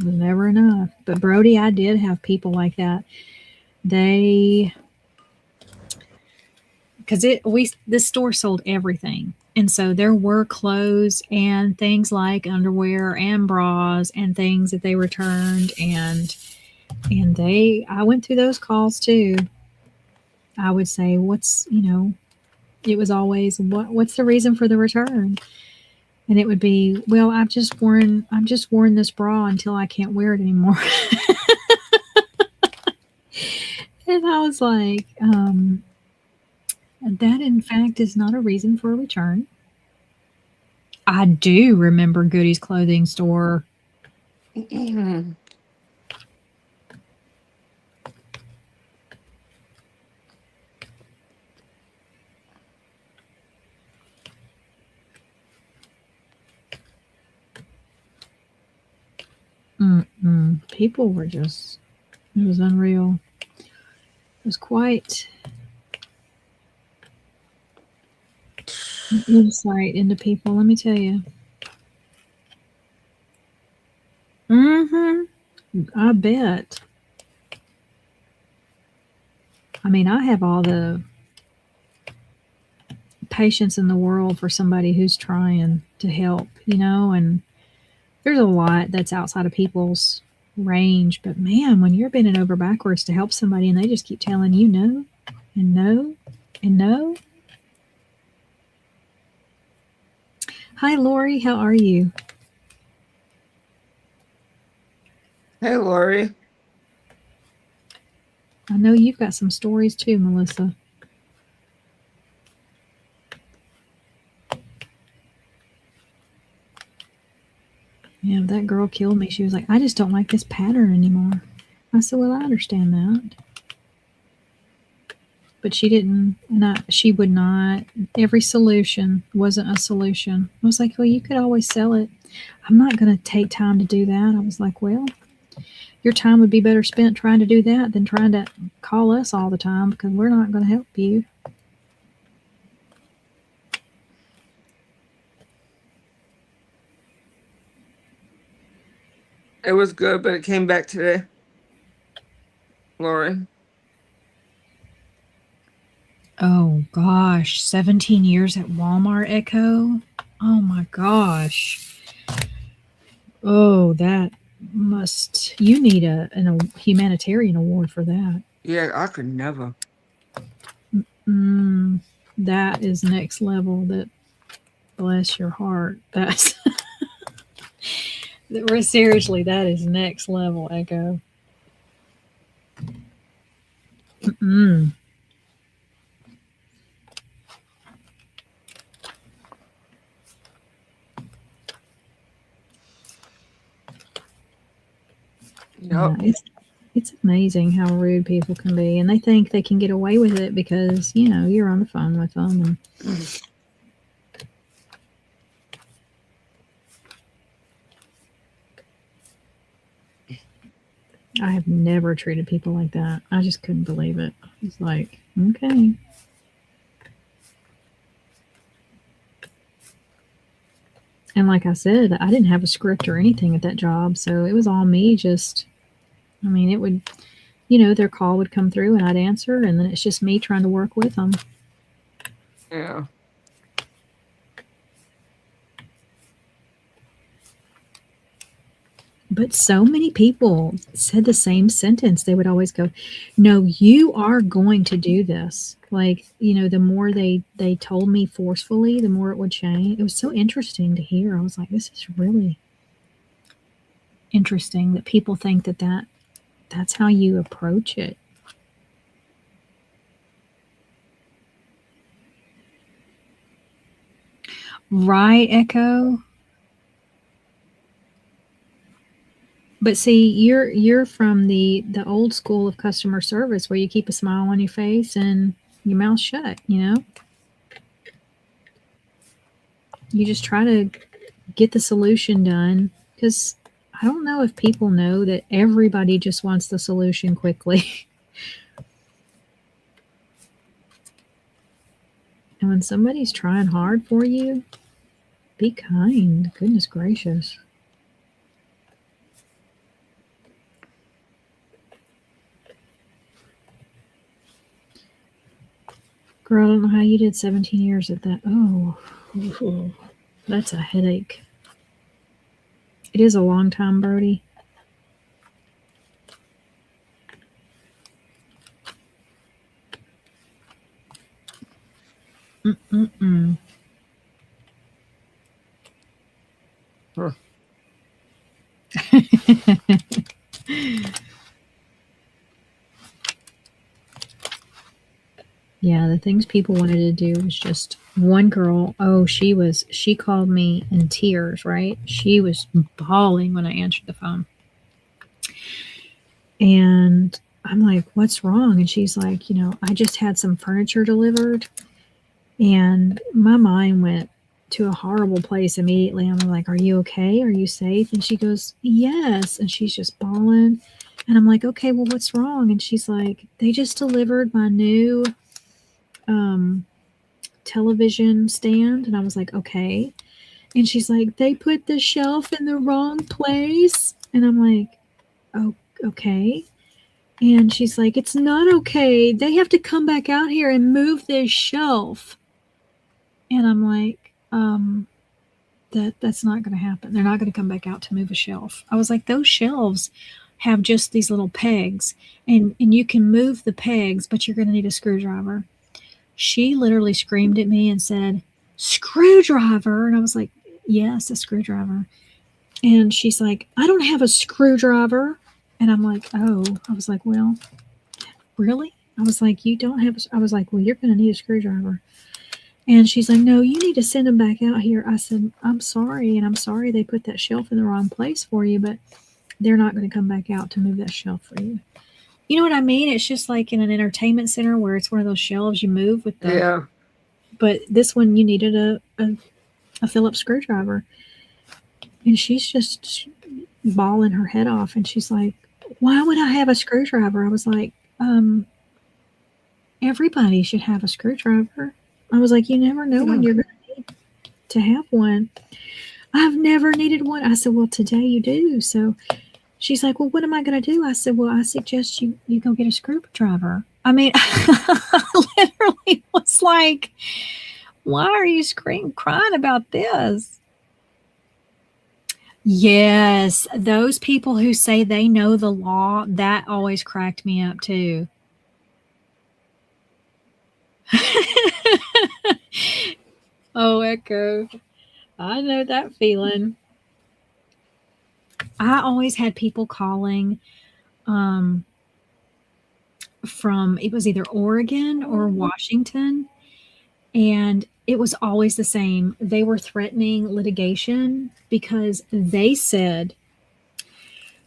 was never enough. But Brody, I did have people like that. Because this store sold everything. And so there were clothes and things like underwear and bras and things that they returned, and I went through those calls too. I would say, it was always, what's the reason for the return? And it would be, well, I've just worn this bra until I can't wear it anymore. And I was like, that in fact is not a reason for a return. I do remember Goody's clothing store. People were just, it was unreal. It was quite an insight into people, let me tell you. I bet. I mean, I have all the patience in the world for somebody who's trying to help, and there's a lot that's outside of people's range. But man, when you're bending over backwards to help somebody and they just keep telling you no and no and no. Hi, Lori. How are you? Hey, Lori. I know you've got some stories too, Melissa. Yeah, that girl killed me. She was like, I just don't like this pattern anymore. I said, well, I understand that. But she would not. Every solution wasn't a solution. I was like, well, you could always sell it. I'm not going to take time to do that. I was like, well, your time would be better spent trying to do that than trying to call us all the time, because we're not going to help you. It was good, but it came back today. Lori. Oh gosh, 17 years at Walmart, Echo. Oh my gosh. Oh, you need a humanitarian award for that. Yeah, I could never. That is next level. That, bless your heart. That's seriously, that is next level, Echo. Yep. Yeah, it's amazing how rude people can be, and they think they can get away with it because you're on the phone with them. I have never treated people like that. I just couldn't believe it. It's like, okay. And like I said, I didn't have a script or anything at that job, so it was all me. It would, their call would come through and I'd answer, and then it's just me trying to work with them. Yeah. But so many people said the same sentence. They would always go, no, you are going to do this. Like, the more they told me forcefully, the more it would change. It was so interesting to hear. I was like, this is really interesting that people think that's how you approach it. Right, Echo? But see, you're from the old school of customer service where you keep a smile on your face and your mouth shut, you know? You just try to get the solution done because I don't know if people know that everybody just wants the solution quickly. And when somebody's trying hard for you, be kind. Goodness gracious. Girl, I don't know how you did 17 years at that. Oh, that's a headache. It is a long time, Brody. Mm-mm-mm. Huh. Yeah, the things people wanted to do was just one girl. Oh, she called me in tears, right? She was bawling when I answered the phone. And I'm like, what's wrong? And she's like, I just had some furniture delivered. And my mind went to a horrible place immediately. I'm like, are you okay? Are you safe? And she goes, yes. And she's just bawling. And I'm like, okay, well, what's wrong? And she's like, they just delivered my new television stand. And I was like, okay. And she's like, they put the shelf in the wrong place. And I'm like, oh, okay. And she's like, it's not okay. They have to come back out here and move this shelf. And I'm like, that's not going to happen. They're not going to come back out to move a shelf. I was like, those shelves have just these little pegs, and you can move the pegs, but you're going to need a screwdriver. She literally screamed at me and said, screwdriver. And I was like, yes, a screwdriver. And she's like, I don't have a screwdriver. And I'm like, oh. I was like, well, really? I was like, you don't have I was like, well, you're going to need a screwdriver. And she's like, no, you need to send them back out here. I said, I'm sorry, and I'm sorry they put that shelf in the wrong place for you, but they're not going to come back out to move that shelf for you. You know what I mean? It's just like in an entertainment center where it's one of those shelves you move with the... Yeah. But this one, you needed a Phillips screwdriver. And she's just bawling her head off, and she's like, why would I have a screwdriver? I was like, everybody should have a screwdriver. I was like, you never know when you're going to need to have one. I've never needed one. I said, well, today you do. So she's like, well, what am I going to do? I said, well, I suggest you go get a screwdriver. I mean, I literally was like, why are you crying about this? Yes, those people who say they know the law, that always cracked me up too. Oh, Echo. I know that feeling. I always had people calling from, it was either Oregon or Washington, and it was always the same. They were threatening litigation because they said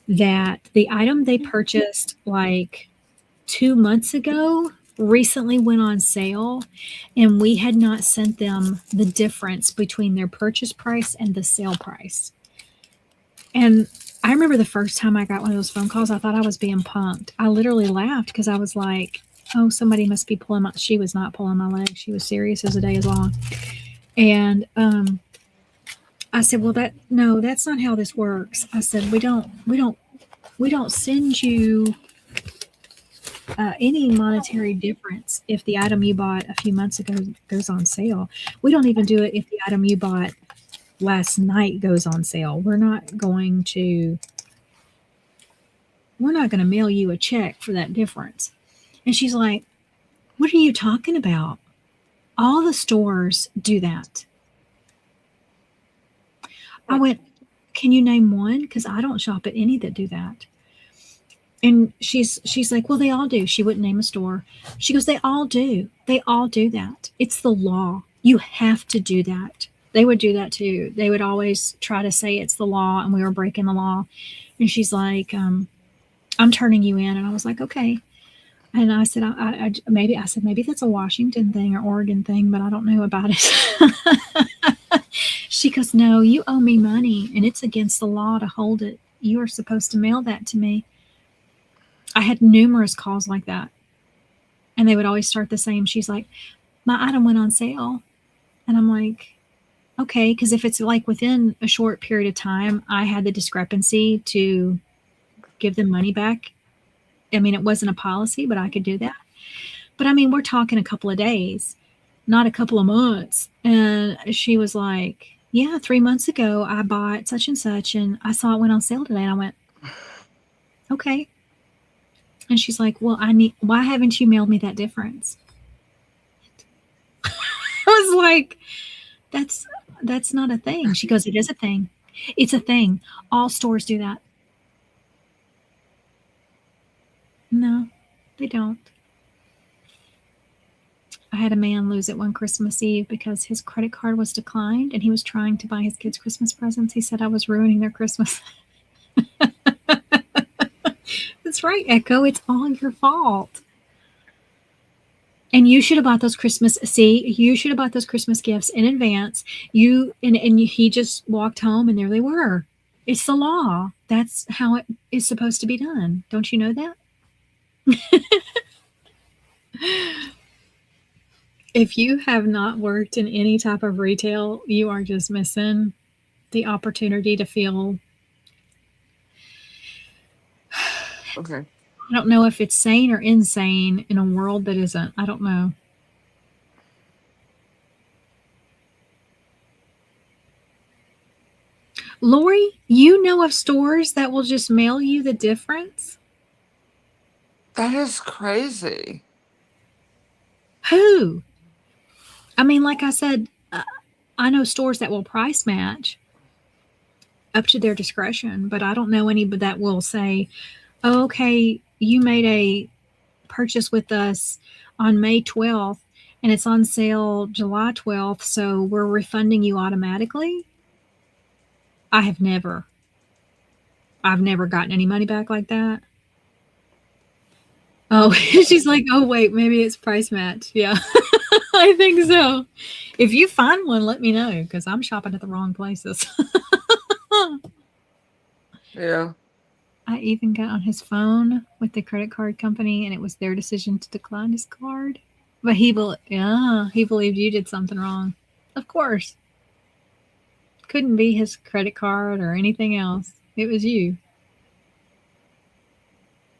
that the item they purchased like 2 months ago recently went on sale, and we had not sent them the difference between their purchase price and the sale price. And I remember the first time I got one of those phone calls, I thought I was being punked. I literally laughed because I was like, oh, somebody must be pulling my... She was not pulling my leg. She was serious as the day is long. And I said, well, that's not how this works. I said, we don't send you any monetary difference if the item you bought a few months ago goes on sale. We don't even do it if the item you bought last night goes on sale. We're not going to mail you a check for that difference. And she's like, what are you talking about? All the stores do that. I went, can you name one? Because I don't shop at any that do that. And she's like, well, they all do. She wouldn't name a store. She goes, they all do. They all do that. It's the law. You have to do that. They would do that too. They would always try to say it's the law and we were breaking the law. And she's like, I'm turning you in. And I was like, okay. And I said, maybe that's a Washington thing or Oregon thing, but I don't know about it. She goes, no, you owe me money and it's against the law to hold it. You are supposed to mail that to me. I had numerous calls like that. And they would always start the same. She's like, my item went on sale. And I'm like, okay, because if it's like within a short period of time, I had the discrepancy to give them money back. I mean, it wasn't a policy, but I could do that. But I mean, we're talking a couple of days, not a couple of months. And she was like, yeah, 3 months ago, I bought such and such, and I saw it went on sale today. And I went, okay. And she's like, well, why haven't you mailed me that difference? I was like, that's not a thing. She goes, it is a thing. It's a thing. All stores do that. No, they don't. I had a man lose it one Christmas Eve because his credit card was declined and he was trying to buy his kids Christmas presents. He said I was ruining their Christmas. That's right, Echo. It's all your fault. And you should have bought those you should have bought those Christmas gifts in advance. He just walked home and there they were. It's the law. That's how it is supposed to be done. Don't you know that? If you have not worked in any type of retail, you are just missing the opportunity to feel. Okay. I don't know if it's sane or insane in a world that isn't. I don't know. Lori, you know of stores that will just mail you the difference? That is crazy. Who? I mean, like I said, I know stores that will price match up to their discretion, but I don't know any that will say, oh, okay, you made a purchase with us on May 12th and it's on sale July 12th, so we're refunding you automatically. I've never gotten any money back like that. Oh, she's like, oh, wait, maybe it's price match. Yeah, I think so. If you find one, let me know because I'm shopping at the wrong places. Yeah. I even got on his phone with the credit card company and it was their decision to decline his card. But he believed you did something wrong. Of course. Couldn't be his credit card or anything else. It was you.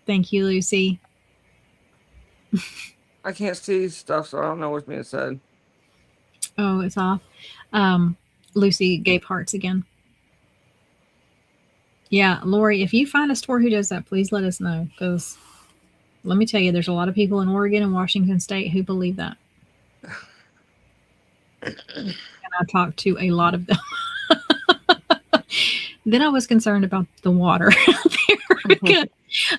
Thank you, Lucy. I can't see stuff, so I don't know what's being said. Oh, it's off. Lucy gave hearts again. Yeah, Lori, if you find a store who does that, please let us know. Because let me tell you, there's a lot of people in Oregon and Washington State who believe that. And I talked to a lot of them. Then I was concerned about the water out there.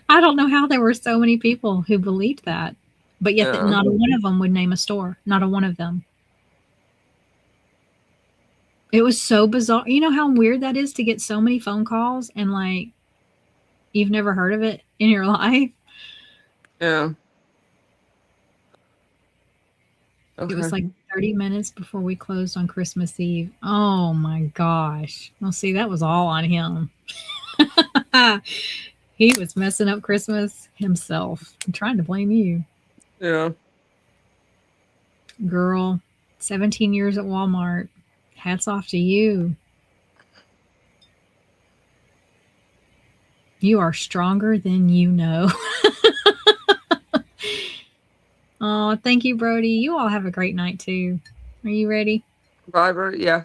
I don't know how there were so many people who believed that. But yet not a one of them would name a store. Not a one of them. It was so bizarre. You know how weird that is to get so many phone calls and like you've never heard of it in your life? Yeah. Okay. It was like 30 minutes before we closed on Christmas Eve. Oh my gosh. Well, see, that was all on him. He was messing up Christmas himself. I'm trying to blame you. Yeah. Girl, 17 years at Walmart. Hats off to you. You are stronger than you know. Oh, thank you, Brody. You all have a great night, too. Are you ready? Bye, Bert. Yeah.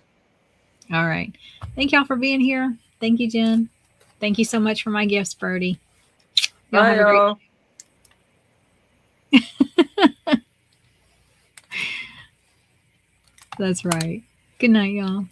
All right. Thank y'all for being here. Thank you, Jen. Thank you so much for my gifts, Brody. Y'all Bye, have a great y'all. That's right. Good night, y'all.